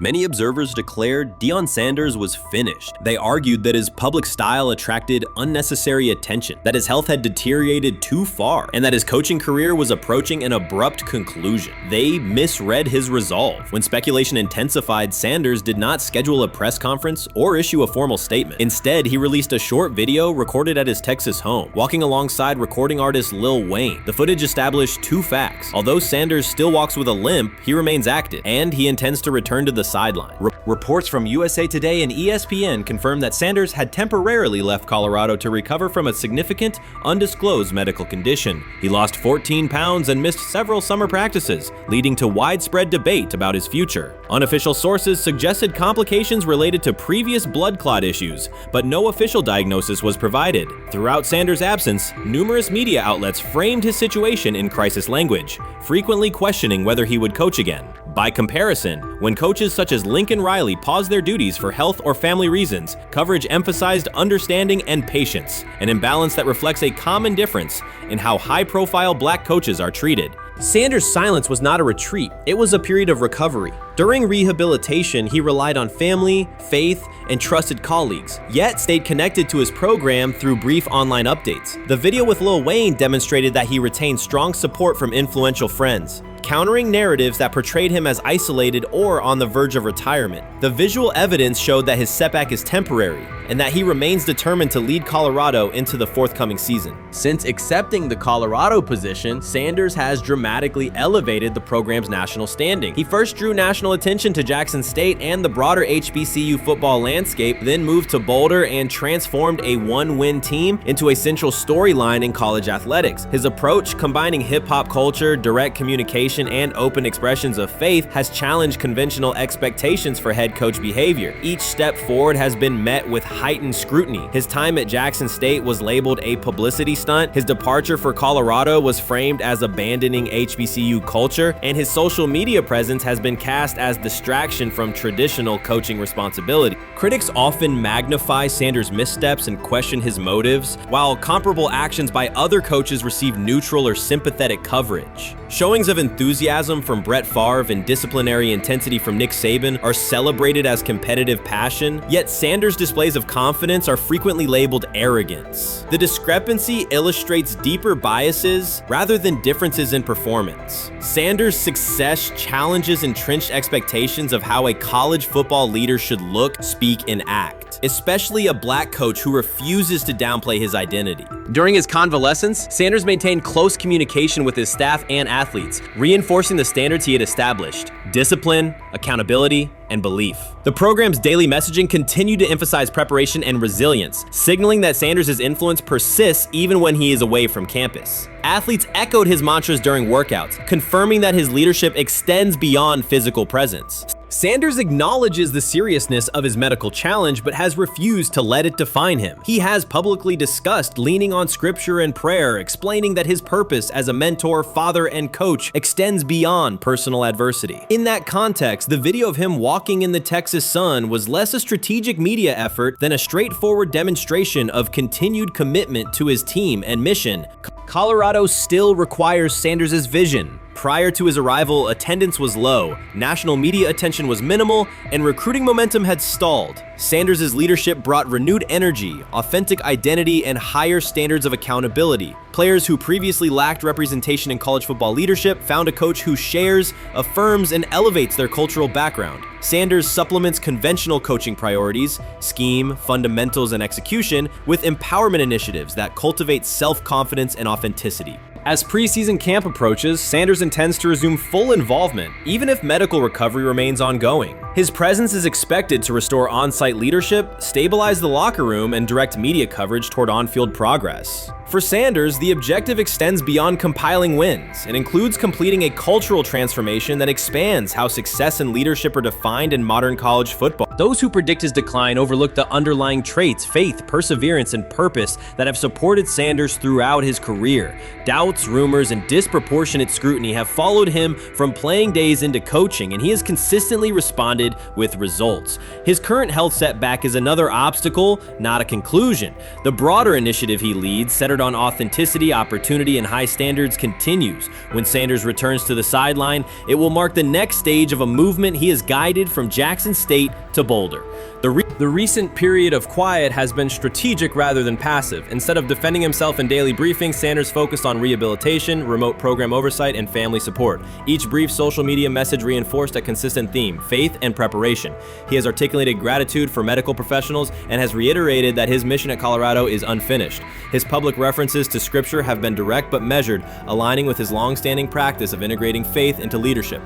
Many observers declared Deion Sanders was finished. They argued that his public style attracted unnecessary attention, that his health had deteriorated too far, and that his coaching career was approaching an abrupt conclusion. They misread his resolve. When speculation intensified, Sanders did not schedule a press conference or issue a formal statement. Instead, he released a short video recorded at his Texas home, walking alongside recording artist Lil Wayne. The footage established two facts. Although Sanders still walks with a limp, he remains active, and he intends to return to the sideline. Reports from USA Today and ESPN confirmed that Sanders had temporarily left Colorado to recover from a significant, undisclosed medical condition. He lost 14 pounds and missed several summer practices, leading to widespread debate about his future. Unofficial sources suggested complications related to previous blood clot issues, but no official diagnosis was provided. Throughout Sanders' absence, numerous media outlets framed his situation in crisis language, frequently questioning whether he would coach again. By comparison, when coaches such as Lincoln Riley paused their duties for health or family reasons, coverage emphasized understanding and patience, an imbalance that reflects a common difference in how high-profile black coaches are treated. Sanders' silence was not a retreat, it was a period of recovery. During rehabilitation, he relied on family, faith, and trusted colleagues, yet stayed connected to his program through brief online updates. The video with Lil Wayne demonstrated that he retained strong support from influential friends, countering narratives that portrayed him as isolated or on the verge of retirement. The visual evidence showed that his setback is temporary, and that he remains determined to lead Colorado into the forthcoming season. Since accepting the Colorado position, Sanders has dramatically elevated the program's national standing. He first drew national attention to Jackson State and the broader HBCU football landscape, then moved to Boulder and transformed a one-win team into a central storyline in college athletics. His approach, combining hip-hop culture, direct communication, and open expressions of faith, has challenged conventional expectations for head coach behavior. Each step forward has been met with heightened scrutiny. His time at Jackson State was labeled a publicity stunt, his departure for Colorado was framed as abandoning HBCU culture, and his social media presence has been cast as distraction from traditional coaching responsibility. Critics often magnify Sanders' missteps and question his motives, while comparable actions by other coaches receive neutral or sympathetic coverage. Showings of enthusiasm from Brett Favre and disciplinary intensity from Nick Saban are celebrated as competitive passion, yet Sanders' displays of confidence are frequently labeled arrogance. The discrepancy illustrates deeper biases rather than differences in performance. Sanders' success challenges entrenched expectations of how a college football leader should look, speak, and act, especially a black coach who refuses to downplay his identity. During his convalescence, Sanders maintained close communication with his staff and athletes, reinforcing the standards he had established: discipline, accountability, and belief. The program's daily messaging continued to emphasize preparation and resilience, signaling that Sanders' influence persists even when he is away from campus. Athletes echoed his mantras during workouts, confirming that his leadership extends beyond physical presence. Sanders acknowledges the seriousness of his medical challenge, but has refused to let it define him. He has publicly discussed leaning on scripture and prayer, explaining that his purpose as a mentor, father, and coach extends beyond personal adversity. In that context, the video of him walking in the Texas sun was less a strategic media effort than a straightforward demonstration of continued commitment to his team and mission. Colorado still requires Sanders' vision. Prior to his arrival, attendance was low, national media attention was minimal, and recruiting momentum had stalled. Sanders' leadership brought renewed energy, authentic identity, and higher standards of accountability. Players who previously lacked representation in college football leadership found a coach who shares, affirms, and elevates their cultural background. Sanders supplements conventional coaching priorities, scheme, fundamentals, and execution with empowerment initiatives that cultivate self-confidence and authenticity. As preseason camp approaches, Sanders intends to resume full involvement, even if medical recovery remains ongoing. His presence is expected to restore on-site leadership, stabilize the locker room, and direct media coverage toward on-field progress. For Sanders, the objective extends beyond compiling wins and includes completing a cultural transformation that expands how success and leadership are defined in modern college football. Those who predict his decline overlook the underlying traits, faith, perseverance, and purpose that have supported Sanders throughout his career. Doubts, rumors, and disproportionate scrutiny have followed him from playing days into coaching, and he has consistently responded with results. His current health setback is another obstacle, not a conclusion. The broader initiative he leads, centered on authenticity, opportunity, and high standards, continues. When Sanders returns to the sideline, it will mark the next stage of a movement he has guided from Jackson State to Boulder. The recent period of quiet has been strategic rather than passive. Instead of defending himself in daily briefings, Sanders focused on rehabilitation, remote program oversight, and family support. Each brief social media message reinforced a consistent theme: faith and preparation. He has articulated gratitude for medical professionals and has reiterated that his mission at Colorado is unfinished. His public references to scripture have been direct but measured, aligning with his long-standing practice of integrating faith into leadership.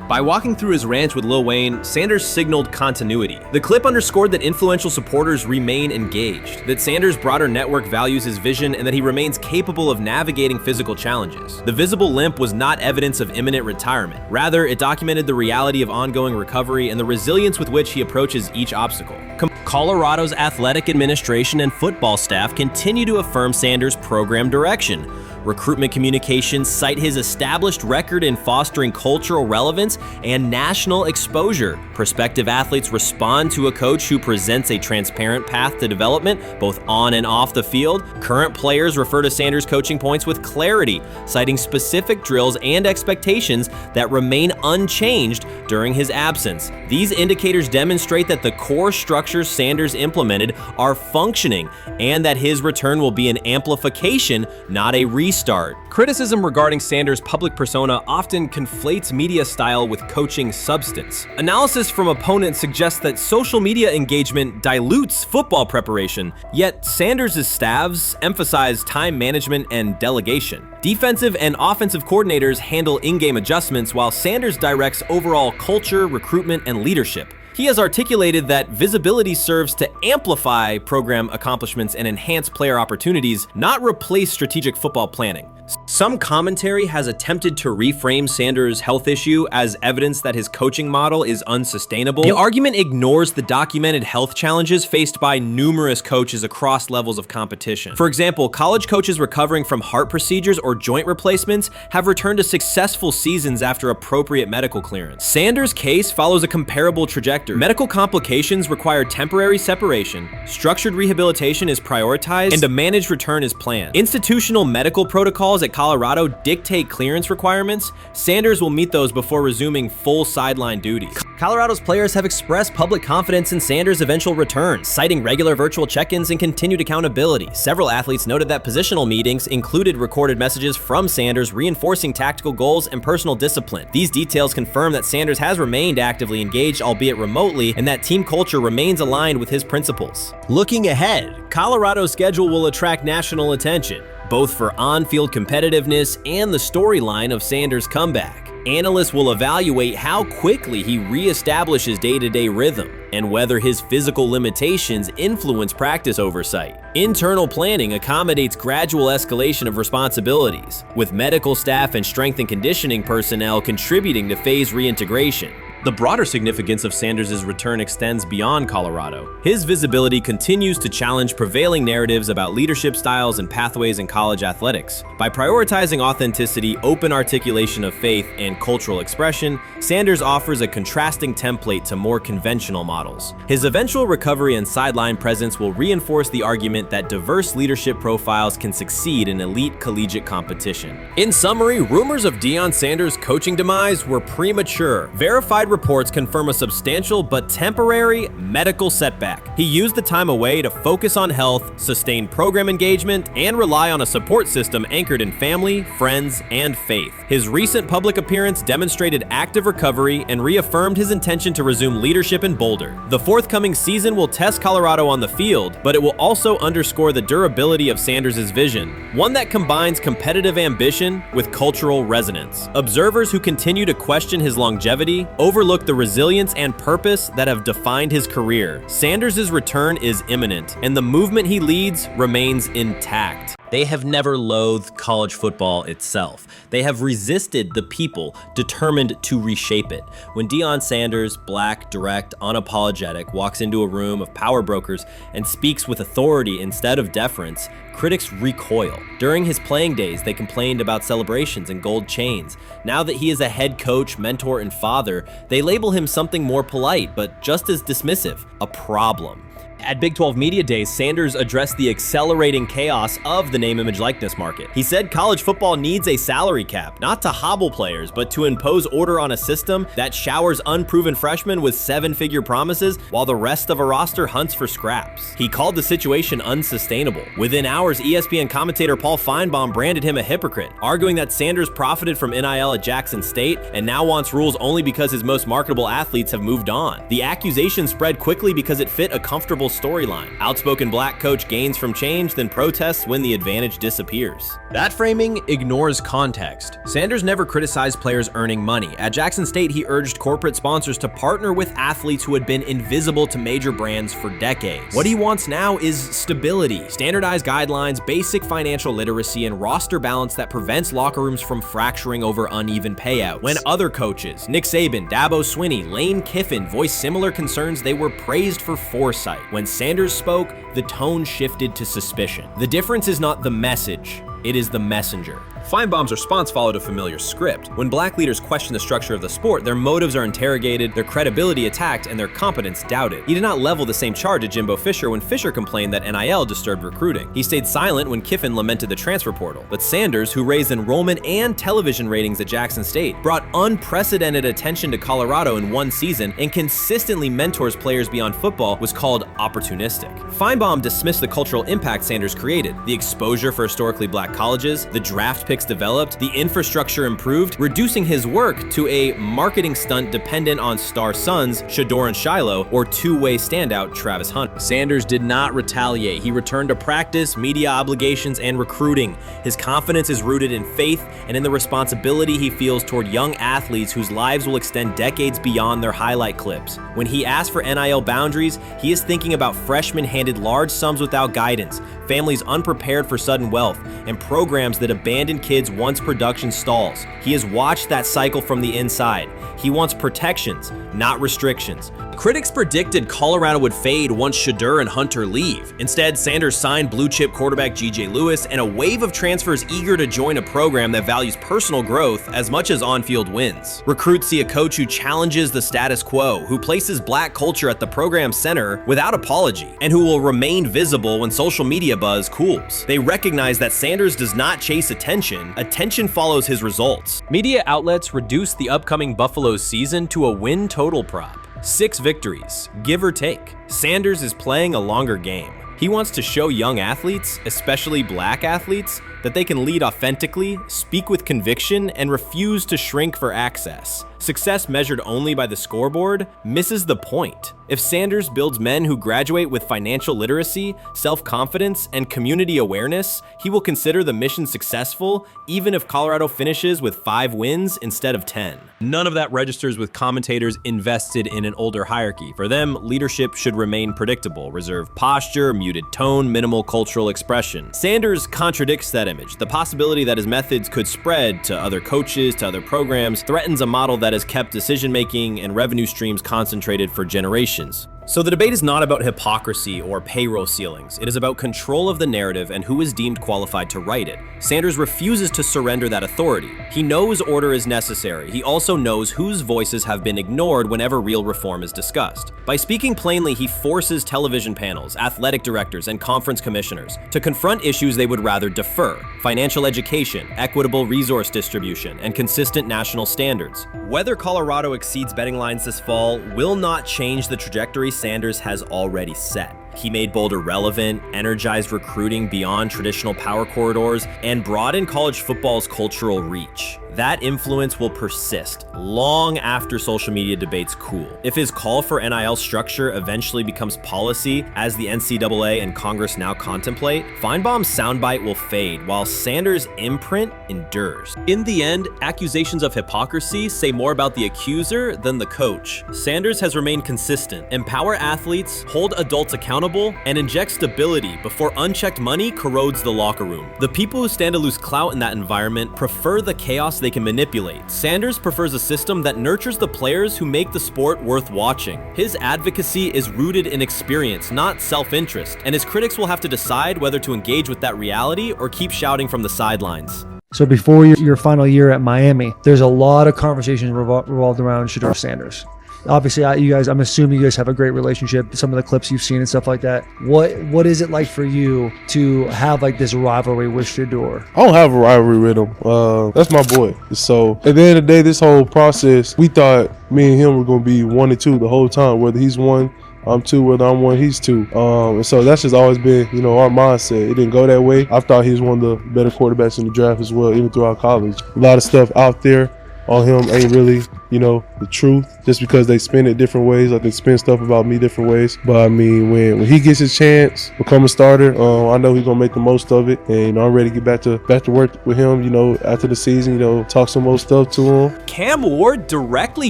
By walking through his ranch with Lil Wayne, Sanders signaled continuity. The clip underscored that influential supporters remain engaged, that Sanders' broader network values his vision, and that he remains capable of navigating physical challenges. The visible limp was not evidence of imminent retirement. Rather, it documented the reality of ongoing recovery and the resilience with which he approaches each obstacle. Colorado's athletic administration and football staff continue to affirm Sanders' program direction. Recruitment communications cite his established record in fostering cultural relevance and national exposure. Prospective athletes respond to a coach who presents a transparent path to development, both on and off the field. Current players refer to Sanders' coaching points with clarity, citing specific drills and expectations that remain unchanged during his absence. These indicators demonstrate that the core structures Sanders implemented are functioning, and that his return will be an amplification, not a restart. Criticism regarding Sanders' public persona often conflates media style with coaching substance. Analysis from opponents suggests that social media engagement dilutes football preparation, yet Sanders' staffs emphasize time management and delegation. Defensive and offensive coordinators handle in-game adjustments, while Sanders directs overall culture, recruitment, and leadership. He has articulated that visibility serves to amplify program accomplishments and enhance player opportunities, not replace strategic football planning. Some commentary has attempted to reframe Sanders' health issue as evidence that his coaching model is unsustainable. The argument ignores the documented health challenges faced by numerous coaches across levels of competition. For example, college coaches recovering from heart procedures or joint replacements have returned to successful seasons after appropriate medical clearance. Sanders' case follows a comparable trajectory. Medical complications require temporary separation, structured rehabilitation is prioritized, and a managed return is planned. Institutional medical protocols at Colorado dictate clearance requirements. Sanders will meet those before resuming full sideline duties. Colorado's players have expressed public confidence in Sanders' eventual return, citing regular virtual check-ins and continued accountability. Several athletes noted that positional meetings included recorded messages from Sanders reinforcing tactical goals and personal discipline. These details confirm that Sanders has remained actively engaged, albeit remotely, and that team culture remains aligned with his principles. Looking ahead, Colorado's schedule will attract national attention, both for on-field competitiveness and the storyline of Sanders' comeback. Analysts will evaluate how quickly he reestablishes day-to-day rhythm and whether his physical limitations influence practice oversight. Internal planning accommodates gradual escalation of responsibilities, with medical staff and strength and conditioning personnel contributing to phase reintegration. The broader significance of Sanders' return extends beyond Colorado. His visibility continues to challenge prevailing narratives about leadership styles and pathways in college athletics. By prioritizing authenticity, open articulation of faith, and cultural expression, Sanders offers a contrasting template to more conventional models. His eventual recovery and sideline presence will reinforce the argument that diverse leadership profiles can succeed in elite collegiate competition. In summary, rumors of Deion Sanders' coaching demise were premature. Verified reports confirm a substantial but temporary medical setback. He used the time away to focus on health, sustain program engagement, and rely on a support system anchored in family, friends, and faith. His recent public appearance demonstrated active recovery and reaffirmed his intention to resume leadership in Boulder. The forthcoming season will test Colorado on the field, but it will also underscore the durability of Sanders' vision, one that combines competitive ambition with cultural resonance. Observers who continue to question his longevity overlook the resilience and purpose that have defined his career. Sanders' return is imminent, and the movement he leads remains intact. They have never loathed college football itself. They have resisted the people determined to reshape it. When Deion Sanders, black, direct, unapologetic, walks into a room of power brokers and speaks with authority instead of deference, critics recoil. During his playing days, they complained about celebrations and gold chains. Now that he is a head coach, mentor, and father, they label him something more polite, but just as dismissive, a problem. At Big 12 Media Days, Sanders addressed the accelerating chaos of the name, image, likeness market. He said college football needs a salary cap, not to hobble players, but to impose order on a system that showers unproven freshmen with seven-figure promises while the rest of a roster hunts for scraps. He called the situation unsustainable. Within hours, ESPN commentator Paul Feinbaum branded him a hypocrite, arguing that Sanders profited from NIL at Jackson State and now wants rules only because his most marketable athletes have moved on. The accusation spread quickly because it fit a comfortable comfortable storyline. Outspoken black coach gains from change, then protests when the advantage disappears. That framing ignores context. Sanders never criticized players earning money. At Jackson State, he urged corporate sponsors to partner with athletes who had been invisible to major brands for decades. What he wants now is stability, standardized guidelines, basic financial literacy, and roster balance that prevents locker rooms from fracturing over uneven payouts. When other coaches, Nick Saban, Dabo Swinney, Lane Kiffin, voiced similar concerns, they were praised for foresight. When Sanders spoke, the tone shifted to suspicion. The difference is not the message, it is the messenger. Feinbaum's response followed a familiar script. When black leaders question the structure of the sport, their motives are interrogated, their credibility attacked, and their competence doubted. He did not level the same charge at Jimbo Fisher when Fisher complained that NIL disturbed recruiting. He stayed silent when Kiffin lamented the transfer portal. But Sanders, who raised enrollment and television ratings at Jackson State, brought unprecedented attention to Colorado in one season and consistently mentors players beyond football, was called opportunistic. Feinbaum dismissed the cultural impact Sanders created, the exposure for historically black colleges, the draft picks developed, the infrastructure improved, reducing his work to a marketing stunt dependent on star sons SHEDEUR and Shiloh, or two-way standout Travis Hunt. Sanders did not retaliate. He returned to practice, media obligations, and recruiting. His confidence is rooted in faith and in the responsibility he feels toward young athletes whose lives will extend decades beyond their highlight clips. When he asks for NIL boundaries, he is thinking about freshmen handed large sums without guidance, families unprepared for sudden wealth, and programs that abandon kids once production stalls. He has watched that cycle from the inside. He wants protections, not restrictions. Critics predicted Colorado would fade once SHEDEUR and Hunter leave. Instead, Sanders signed blue-chip quarterback G.J. Lewis and a wave of transfers eager to join a program that values personal growth as much as on-field wins. Recruits see a coach who challenges the status quo, who places black culture at the program's center without apology, and who will remain visible when social media buzz cools. They recognize that Sanders does not chase attention, attention follows his results. Media outlets reduced the upcoming Buffalo season to a win total prop. 6 victories, give or take. Sanders is playing a longer game. He wants to show young athletes, especially black athletes, that they can lead authentically, speak with conviction, and refuse to shrink for access. Success measured only by the scoreboard misses the point. If Sanders builds men who graduate with financial literacy, self-confidence, and community awareness, he will consider the mission successful, even if Colorado finishes with 5 wins instead of 10. None of that registers with commentators invested in an older hierarchy. For them, leadership should remain predictable, reserved posture, muted tone, minimal cultural expression. Sanders contradicts that image. The possibility that his methods could spread to other coaches, to other programs, threatens a model that has kept decision-making and revenue streams concentrated for generations. So the debate is not about hypocrisy or payroll ceilings. It is about control of the narrative and who is deemed qualified to write it. Sanders refuses to surrender that authority. He knows order is necessary. He also knows whose voices have been ignored whenever real reform is discussed. By speaking plainly, he forces television panels, athletic directors, and conference commissioners to confront issues they would rather defer: financial education, equitable resource distribution, and consistent national standards. Whether Colorado exceeds betting lines this fall will not change the trajectory Sanders has already set. He made Boulder relevant, energized recruiting beyond traditional power corridors, and broadened college football's cultural reach. That influence will persist long after social media debates cool. If his call for NIL structure eventually becomes policy, as the NCAA and Congress now contemplate, Feinbaum's soundbite will fade, while Sanders' imprint endures. In the end, accusations of hypocrisy say more about the accuser than the coach. Sanders has remained consistent: empower athletes, hold adults accountable, and inject stability before unchecked money corrodes the locker room. The people who stand to lose clout in that environment prefer the chaos they can manipulate. Sanders prefers a system that nurtures the players who make the sport worth watching. His advocacy is rooted in experience, not self-interest, and his critics will have to decide whether to engage with that reality or keep shouting from the sidelines. So before your final year at Miami, there's a lot of conversations revolved around SHEDEUR Sanders. Obviously, I'm assuming you guys have a great relationship. Some of the clips you've seen and stuff like that. What is it like for you to have like this rivalry with SHEDEUR? I don't have a rivalry with him. That's my boy. So at the end of the day, this whole process, we thought me and him were going to be 1 and 2 the whole time. Whether he's 1, I'm 2, whether I'm 1, he's 2. And so that's just always been, our mindset. It didn't go that way. I thought he was one of the better quarterbacks in the draft as well, even throughout college. A lot of stuff out there on him ain't really, the truth, just because they spin it different ways. Like they spin stuff about me different ways. But I mean, when he gets his chance, become a starter, I know he's gonna make the most of it. And I'm ready to get back to work with him, after the season, talk some more stuff to him. Cam Ward directly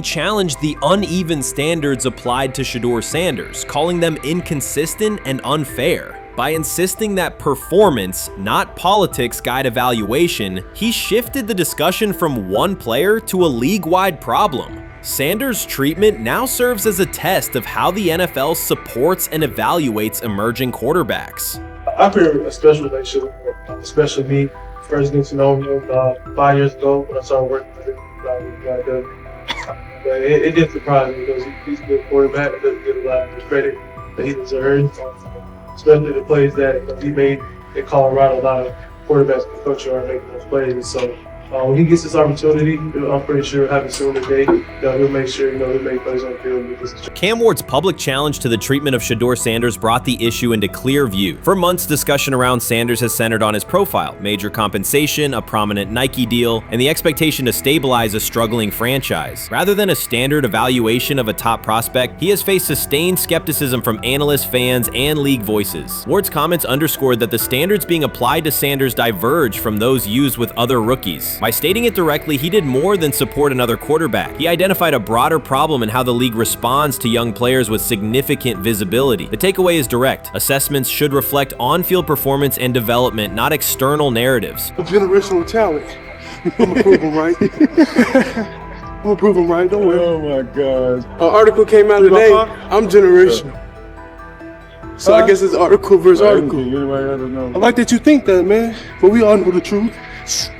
challenged the uneven standards applied to SHEDEUR Sanders, calling them inconsistent and unfair. By insisting that performance, not politics, guide evaluation, he shifted the discussion from one player to a league-wide problem. Sanders' treatment now serves as a test of how the NFL supports and evaluates emerging quarterbacks. I feel a special relationship with him, especially me. First getting to know him 5 years ago when I started working with him. But it did surprise me because he's a good quarterback. He doesn't get a lot of credit that he deserves. Especially the plays that he made in Colorado. A lot of quarterbacks and coaches are making those plays. So when he gets this opportunity, I'm pretty sure having soon today, he'll make sure he'll make plays on the field. Cam Ward's public challenge to the treatment of SHEDEUR Sanders brought the issue into clear view. For months, discussion around Sanders has centered on his profile, major compensation, a prominent Nike deal, and the expectation to stabilize a struggling franchise. Rather than a standard evaluation of a top prospect, he has faced sustained skepticism from analysts, fans, and league voices. Ward's comments underscored that the standards being applied to Sanders diverge from those used with other rookies. By stating it directly, he did more than support another quarterback. He identified a broader problem in how the league responds to young players with significant visibility. The takeaway is direct. Assessments should reflect on-field performance and development, not external narratives. Generational talent. I'm gonna prove him right. I'm gonna prove him right, don't worry. Oh my gosh. An article came out today. I'm generational. So I guess it's article versus article. I like that you think that, man. But we all know the truth.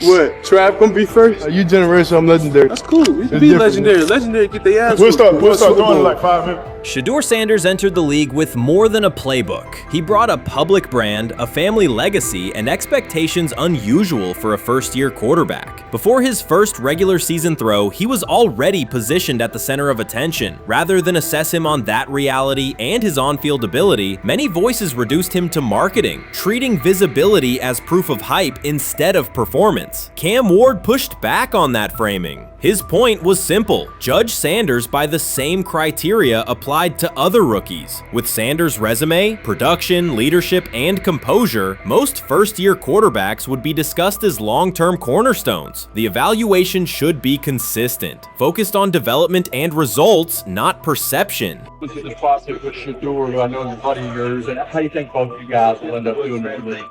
What? Trav gonna be first? You generational, I'm legendary. That's cool. We can be legendary. Legendary, get their ass. We'll start doing it like 5 minutes. SHEDEUR Sanders entered the league with more than a playbook. He brought a public brand, a family legacy, and expectations unusual for a first-year quarterback. Before his first regular season throw, he was already positioned at the center of attention. Rather than assess him on that reality and his on-field ability, many voices reduced him to marketing, treating visibility as proof of hype instead of performance. Cam Ward pushed back on that framing. His point was simple: judge Sanders by the same criteria applied to other rookies. With Sanders' resume, production, leadership, and composure, most first-year quarterbacks would be discussed as long-term cornerstones. The evaluation should be consistent, focused on development and results, not perception. This is the process with SHEDEUR, who I know is a buddy of yours, and how do you think both of you guys will end up doing that?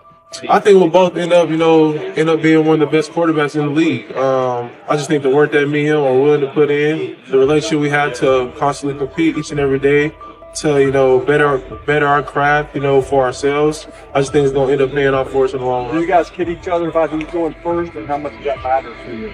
I think we'll both end up being one of the best quarterbacks in the league. I just think the work that me and him are willing to put in, the relationship we have to constantly compete each and every day, to better our craft, for ourselves. I just think it's gonna end up paying off for us in the long run. Do you guys kid each other about who's going first, and how much does that matter to you?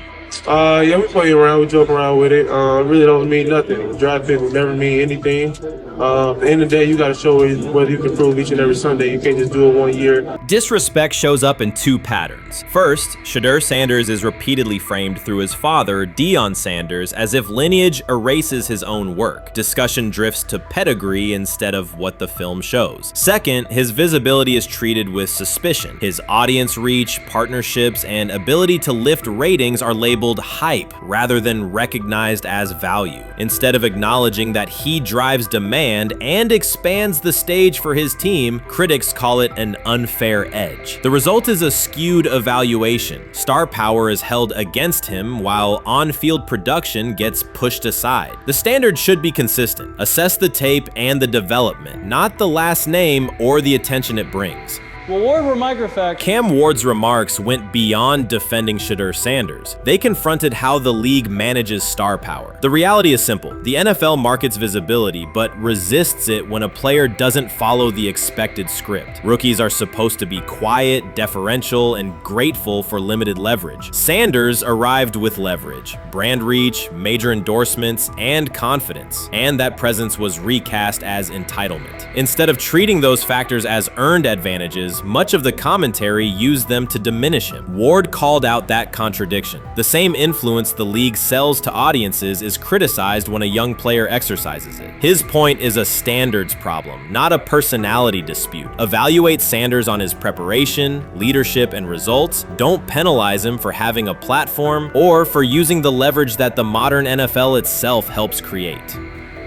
Yeah, we play around, we joke around with it. It really don't mean nothing. The draft pick will never mean anything. At the end of the day, you got to show whether you can prove each and every Sunday. You can't just do it 1 year. Disrespect shows up in two patterns. First, SHEDEUR Sanders is repeatedly framed through his father, Deion Sanders, as if lineage erases his own work. Discussion drifts to pedigree instead of what the film shows. Second, his visibility is treated with suspicion. His audience reach, partnerships, and ability to lift ratings are labeled hype rather than recognized as value. Instead of acknowledging that he drives demand and expands the stage for his team, critics call it an unfair edge. The result is a skewed evaluation. Star power is held against him while on-field production gets pushed aside. The standard should be consistent. Assess the tape and the development, not the last name or the attention it brings. Well, Ward were microfacts. Cam Ward's remarks went beyond defending SHEDEUR Sanders. They confronted how the league manages star power. The reality is simple. The NFL markets visibility, but resists it when a player doesn't follow the expected script. Rookies are supposed to be quiet, deferential, and grateful for limited leverage. Sanders arrived with leverage, brand reach, major endorsements, and confidence. And that presence was recast as entitlement. Instead of treating those factors as earned advantages, Sanders, much of the commentary used them to diminish him. Ward called out that contradiction. The same influence the league sells to audiences is criticized when a young player exercises it. His point is a standards problem, not a personality dispute. Evaluate Sanders on his preparation, leadership, and results. Don't penalize him for having a platform or for using the leverage that the modern NFL itself helps create.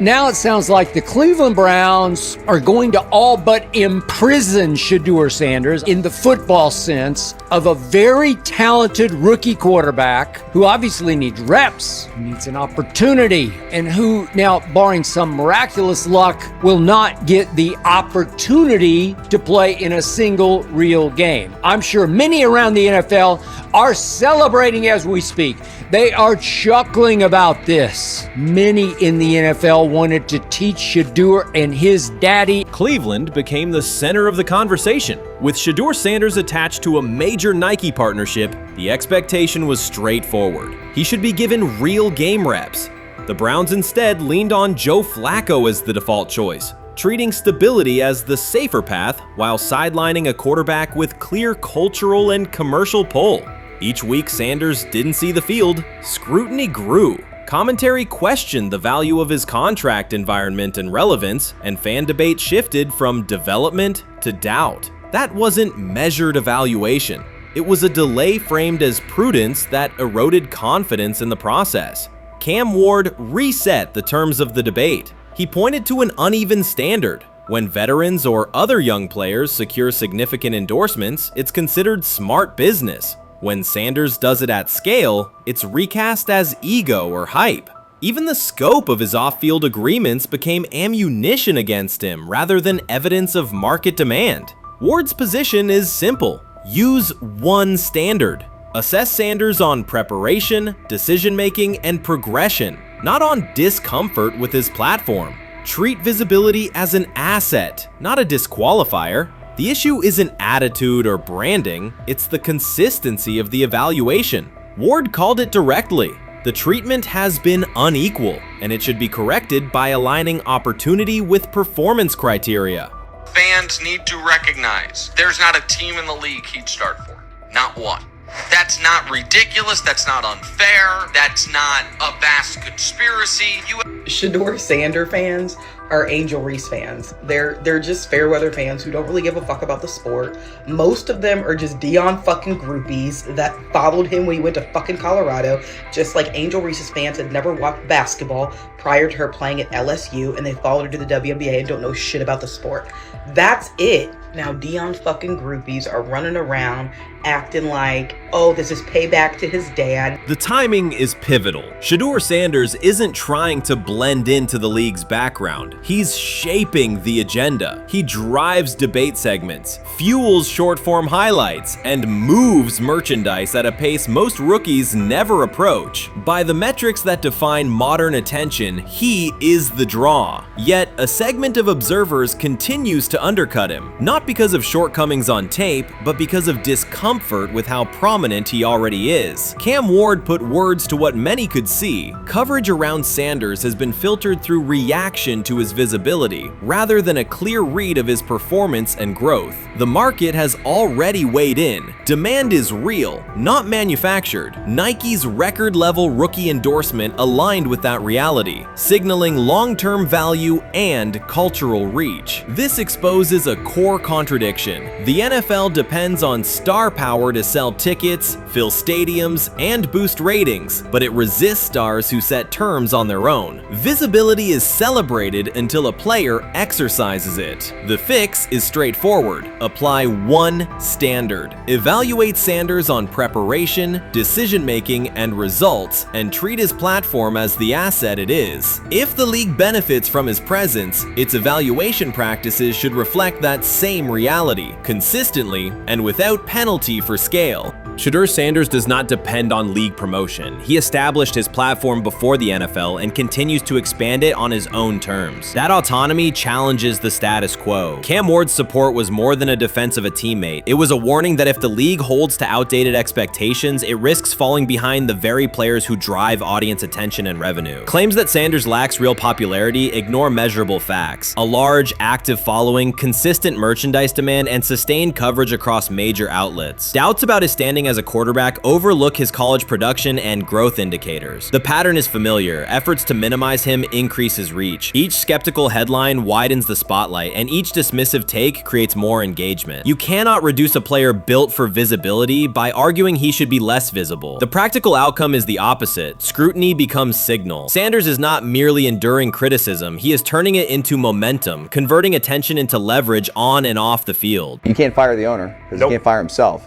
Now it sounds like the Cleveland Browns are going to all but imprison SHEDEUR Sanders in the football sense of a very talented rookie quarterback who obviously needs reps, needs an opportunity, and who now, barring some miraculous luck, will not get the opportunity to play in a single real game. I'm sure many around the NFL are celebrating as we speak. They are chuckling about this. Many in the NFL wanted to teach SHEDEUR and his daddy. Cleveland became the center of the conversation. With SHEDEUR Sanders attached to a major Nike partnership, the expectation was straightforward. He should be given real game reps. The Browns instead leaned on Joe Flacco as the default choice, treating stability as the safer path while sidelining a quarterback with clear cultural and commercial pull. Each week Sanders didn't see the field, scrutiny grew. Commentary questioned the value of his contract environment and relevance, and fan debate shifted from development to doubt. That wasn't measured evaluation. It was a delay framed as prudence that eroded confidence in the process. Cam Ward reset the terms of the debate. He pointed to an uneven standard. When veterans or other young players secure significant endorsements, it's considered smart business. When Sanders does it at scale, it's recast as ego or hype. Even the scope of his off-field agreements became ammunition against him rather than evidence of market demand. Ward's position is simple. Use one standard. Assess Sanders on preparation, decision-making, and progression, not on discomfort with his platform. Treat visibility as an asset, not a disqualifier. The issue isn't attitude or branding, it's the consistency of the evaluation. Ward called it directly. The treatment has been unequal, and it should be corrected by aligning opportunity with performance criteria. Fans need to recognize there's not a team in the league he'd start for. Not one. That's not ridiculous, that's not unfair, that's not a vast conspiracy. SHEDEUR Sanders fans are Angel Reese fans. They're just fair weather fans who don't really give a fuck about the sport. Most of them are just Dion fucking groupies that followed him when he went to fucking Colorado, just like Angel Reese's fans had never watched basketball prior to her playing at LSU, and they followed her to the WNBA and don't know shit about the sport. That's it. Now Dion fucking groupies are running around acting like, oh, this is payback to his dad. The timing is pivotal. SHEDEUR Sanders isn't trying to blend into the league's background. He's shaping the agenda. He drives debate segments, fuels short-form highlights, and moves merchandise at a pace most rookies never approach. By the metrics that define modern attention, he is the draw. Yet, a segment of observers continues to undercut him, not because of shortcomings on tape, but because of discomfort with how prominent he already is. Cam Ward put words to what many could see. Coverage around Sanders has been filtered through reaction to his visibility, rather than a clear read of his performance and growth. The market has already weighed in. Demand is real, not manufactured. Nike's record-level rookie endorsement aligned with that reality, signaling long-term value and cultural reach. This exposes a core contradiction. The NFL depends on star power to sell tickets, fill stadiums, and boost ratings, but it resists stars who set terms on their own. Visibility is celebrated until a player exercises it. The fix is straightforward. Apply one standard. Evaluate Sanders on preparation, decision-making, and results, and treat his platform as the asset it is. If the league benefits from his presence, its evaluation practices should reflect that same reality, consistently and without penalty for scale. SHEDEUR Sanders does not depend on league promotion. He established his platform before the NFL and continues to expand it on his own terms. That autonomy challenges the status quo. Cam Ward's support was more than a defense of a teammate. It was a warning that if the league holds to outdated expectations, it risks falling behind the very players who drive audience attention and revenue. Claims that Sanders lacks real popularity ignore measurable facts. A large, active following, consistent merchandise demand, and sustained coverage across major outlets. Doubts about his standing as a quarterback overlook his college production and growth indicators. The pattern is familiar. Efforts to minimize him increase his reach. Each skeptical headline widens the spotlight, and each dismissive take creates more engagement. You cannot reduce a player built for visibility by arguing he should be less visible. The practical outcome is the opposite. Scrutiny becomes signal. Sanders is not merely enduring criticism, he is turning it into momentum, converting attention into leverage on and off the field. You can't fire the owner because he can't fire himself.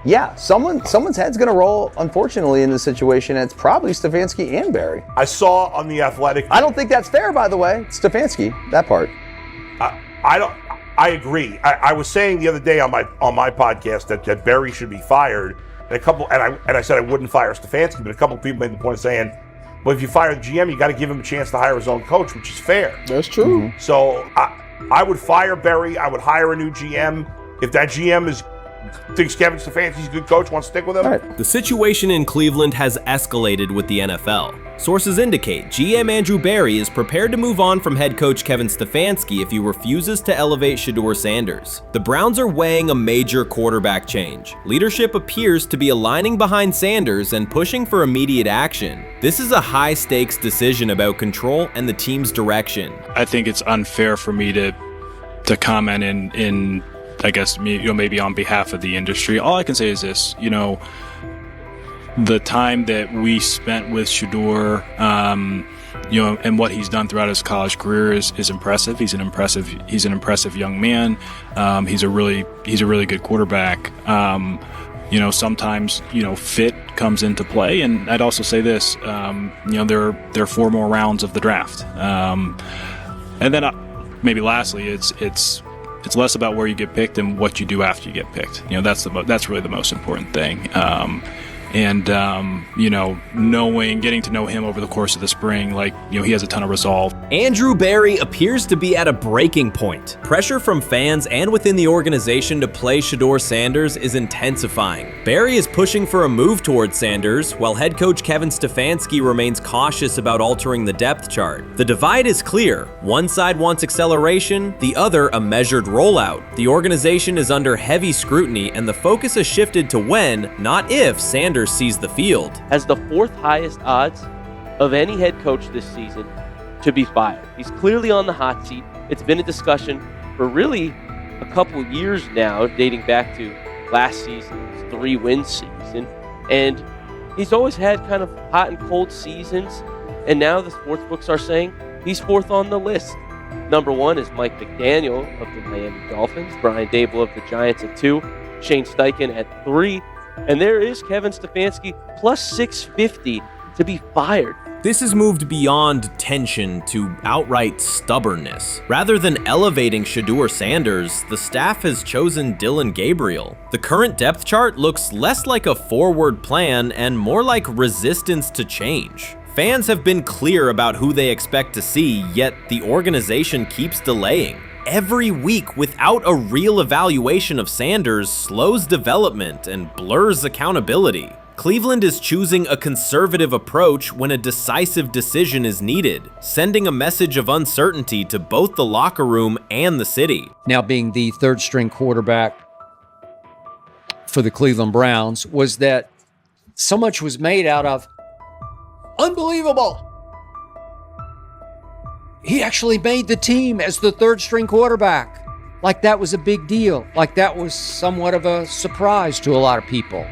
Yeah, someone's head's going to roll, unfortunately, in this situation, and it's probably Stefanski and Barry. I saw on The Athletic. I don't think that's fair, by the way. Stefanski, that part. I agree. I was saying the other day on my podcast that Barry should be fired, and I said I wouldn't fire Stefanski, but a couple of people made the point of saying, well, if you fire the GM, you got to give him a chance to hire his own coach, which is fair. That's true. So I would fire Barry. I would hire a new GM. If that GM thinks Kevin Stefanski's a good coach, wants to stick with him. The situation in Cleveland has escalated with the NFL. Sources indicate GM Andrew Barry is prepared to move on from head coach Kevin Stefanski if he refuses to elevate SHEDEUR Sanders. The Browns are weighing a major quarterback change. Leadership appears to be aligning behind Sanders and pushing for immediate action. This is a high-stakes decision about control and the team's direction. I think it's unfair for me to comment in I guess, maybe on behalf of the industry. All I can say is this, the time that we spent with SHEDEUR, and what he's done throughout his college career is impressive. He's an impressive young man. He's a really good quarterback. Sometimes, fit comes into play. And I'd also say this, there are 4 more rounds of the draft. And then maybe lastly, it's less about where you get picked and what you do after you get picked. That's really the most important thing. Getting to know him over the course of the spring, he has a ton of resolve. Andrew Barry appears to be at a breaking point. Pressure from fans and within the organization to play SHEDEUR Sanders is intensifying. Barry is pushing for a move towards Sanders, while head coach Kevin Stefanski remains cautious about altering the depth chart. The divide is clear. One side wants acceleration, the other a measured rollout. The organization is under heavy scrutiny, and the focus has shifted to when, not if, Sanders sees the field. Has the 4th highest odds of any head coach this season to be fired. He's clearly on the hot seat. It's been a discussion for really a couple years now, dating back to last season's 3-win season. And he's always had kind of hot and cold seasons. And now the sports books are saying he's 4th on the list. Number 1 is Mike McDaniel of the Miami Dolphins, Brian Dable of the Giants at 2, Shane Steichen at 3, and there is Kevin Stefanski plus 650 to be fired. This has moved beyond tension to outright stubbornness. Rather than elevating SHEDEUR Sanders, the staff has chosen Dillon Gabriel. The current depth chart looks less like a forward plan and more like resistance to change. Fans have been clear about who they expect to see, yet the organization keeps delaying. Every week without a real evaluation of Sanders slows development and blurs accountability. Cleveland is choosing a conservative approach when a decisive decision is needed, sending a message of uncertainty to both the locker room and the city. Now being the 3rd string quarterback for the Cleveland Browns, was that so much was made out of unbelievable. He actually made the team as the 3rd string quarterback. Like that was a big deal. Like that was somewhat of a surprise to a lot of people.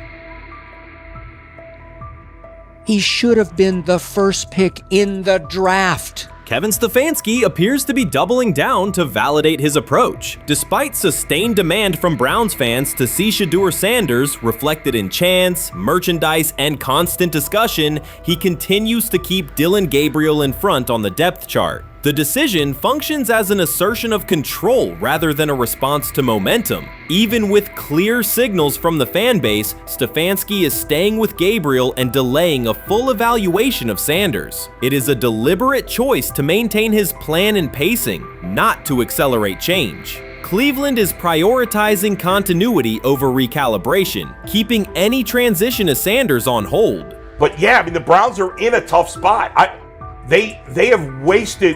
He should have been the 1st pick in the draft. Kevin Stefanski appears to be doubling down to validate his approach. Despite sustained demand from Browns fans to see SHEDEUR Sanders reflected in chants, merchandise, and constant discussion, he continues to keep Dillon Gabriel in front on the depth chart. The decision functions as an assertion of control rather than a response to momentum. Even with clear signals from the fan base, Stefanski is staying with Gabriel and delaying a full evaluation of Sanders. It is a deliberate choice to maintain his plan and pacing, not to accelerate change. Cleveland is prioritizing continuity over recalibration, keeping any transition to Sanders on hold. But yeah, I mean, the Browns are in a tough spot. They have wasted.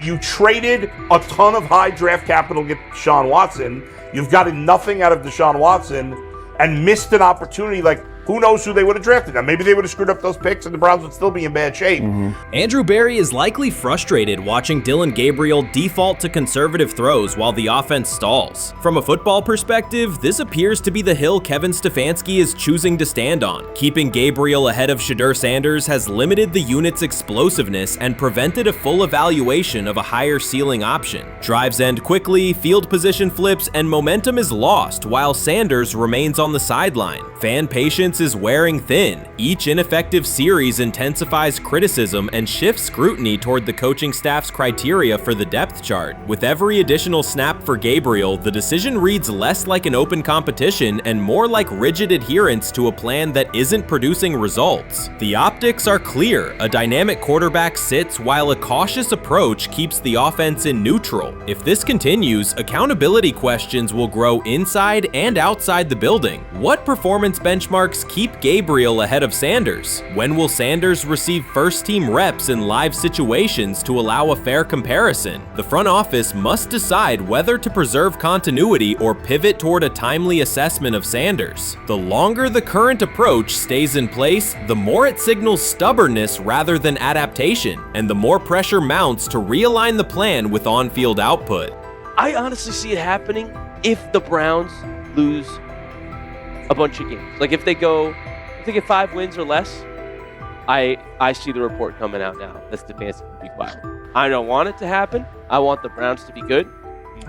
You traded a ton of high draft capital to get Deshaun Watson. You've gotten nothing out of Deshaun Watson and missed an opportunity. Like, who knows who they would have drafted? Now, maybe they would have screwed up those picks and the Browns would still be in bad shape. Andrew Berry is likely frustrated watching Dillon Gabriel default to conservative throws while the offense stalls. From a football perspective, this appears to be the hill Kevin Stefanski is choosing to stand on. Keeping Gabriel ahead of SHEDEUR Sanders has limited the unit's explosiveness and prevented a full evaluation of a higher ceiling option. Drives end quickly, field position flips, and momentum is lost while Sanders remains on the sideline. Fan patience is wearing thin. Each ineffective series intensifies criticism and shifts scrutiny toward the coaching staff's criteria for the depth chart. With every additional snap for Gabriel, the decision reads less like an open competition and more like rigid adherence to a plan that isn't producing results. The optics are clear. A dynamic quarterback sits while a cautious approach keeps the offense in neutral. If this continues, accountability questions will grow inside and outside the building. What performance benchmarks keep Gabriel ahead of Sanders? When will Sanders receive first-team reps in live situations to allow a fair comparison? The front office must decide whether to preserve continuity or pivot toward a timely assessment of Sanders. The longer the current approach stays in place, the more it signals stubbornness rather than adaptation, and the more pressure mounts to realign the plan with on-field output. I honestly see it happening if the Browns lose a bunch of games. Like if they get 5 wins or less, I see the report coming out now that Stefanski will be fired. I don't want it to happen. I want the Browns to be good,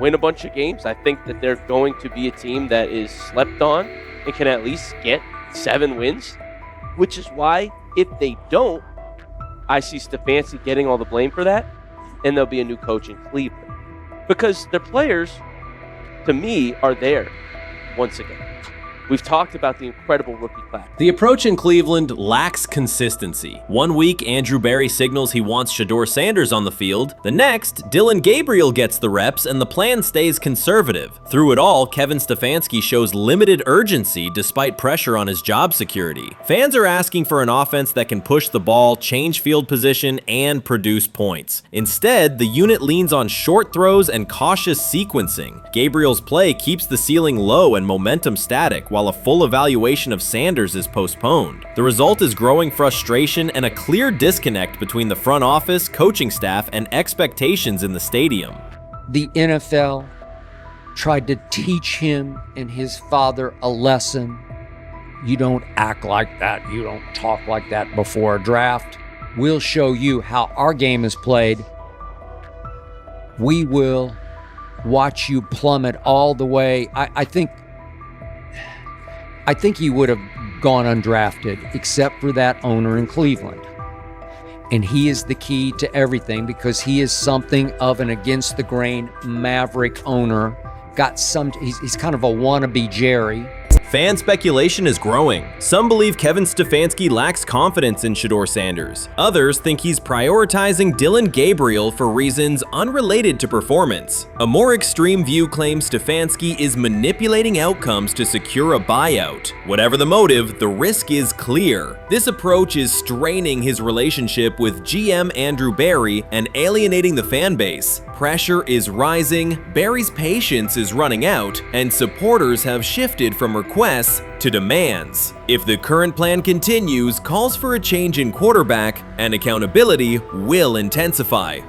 win a bunch of games. I think that they're going to be a team that is slept on and can at least get 7 wins, which is why if they don't, I see Stefanski getting all the blame for that, and there'll be a new coach in Cleveland. Because their players, to me, are there once again. We've talked about the incredible rookie class. The approach in Cleveland lacks consistency. One week, Andrew Berry signals he wants SHEDEUR Sanders on the field. The next, Dillon Gabriel gets the reps and the plan stays conservative. Through it all, Kevin Stefanski shows limited urgency despite pressure on his job security. Fans are asking for an offense that can push the ball, change field position, and produce points. Instead, the unit leans on short throws and cautious sequencing. Gabriel's play keeps the ceiling low and momentum static, while a full evaluation of Sanders is postponed. The result is growing frustration and a clear disconnect between the front office, coaching staff, and expectations in the stadium. The NFL tried to teach him and his father a lesson. You don't act like that. You don't talk like that before a draft. We'll show you how our game is played. We will watch you plummet all the way. I think he would have gone undrafted except for that owner in Cleveland. And he is the key to everything because he is something of an against-the-grain maverick owner. He's kind of a wannabe Jerry. Fan speculation is growing. Some believe Kevin Stefanski lacks confidence in SHEDEUR Sanders. Others think he's prioritizing Dillon Gabriel for reasons unrelated to performance. A more extreme view claims Stefanski is manipulating outcomes to secure a buyout. Whatever the motive, the risk is clear. This approach is straining his relationship with GM Andrew Berry and alienating the fan base. Pressure is rising, Berry's patience is running out, and supporters have shifted from requests to demands. If the current plan continues, calls for a change in quarterback and accountability will intensify.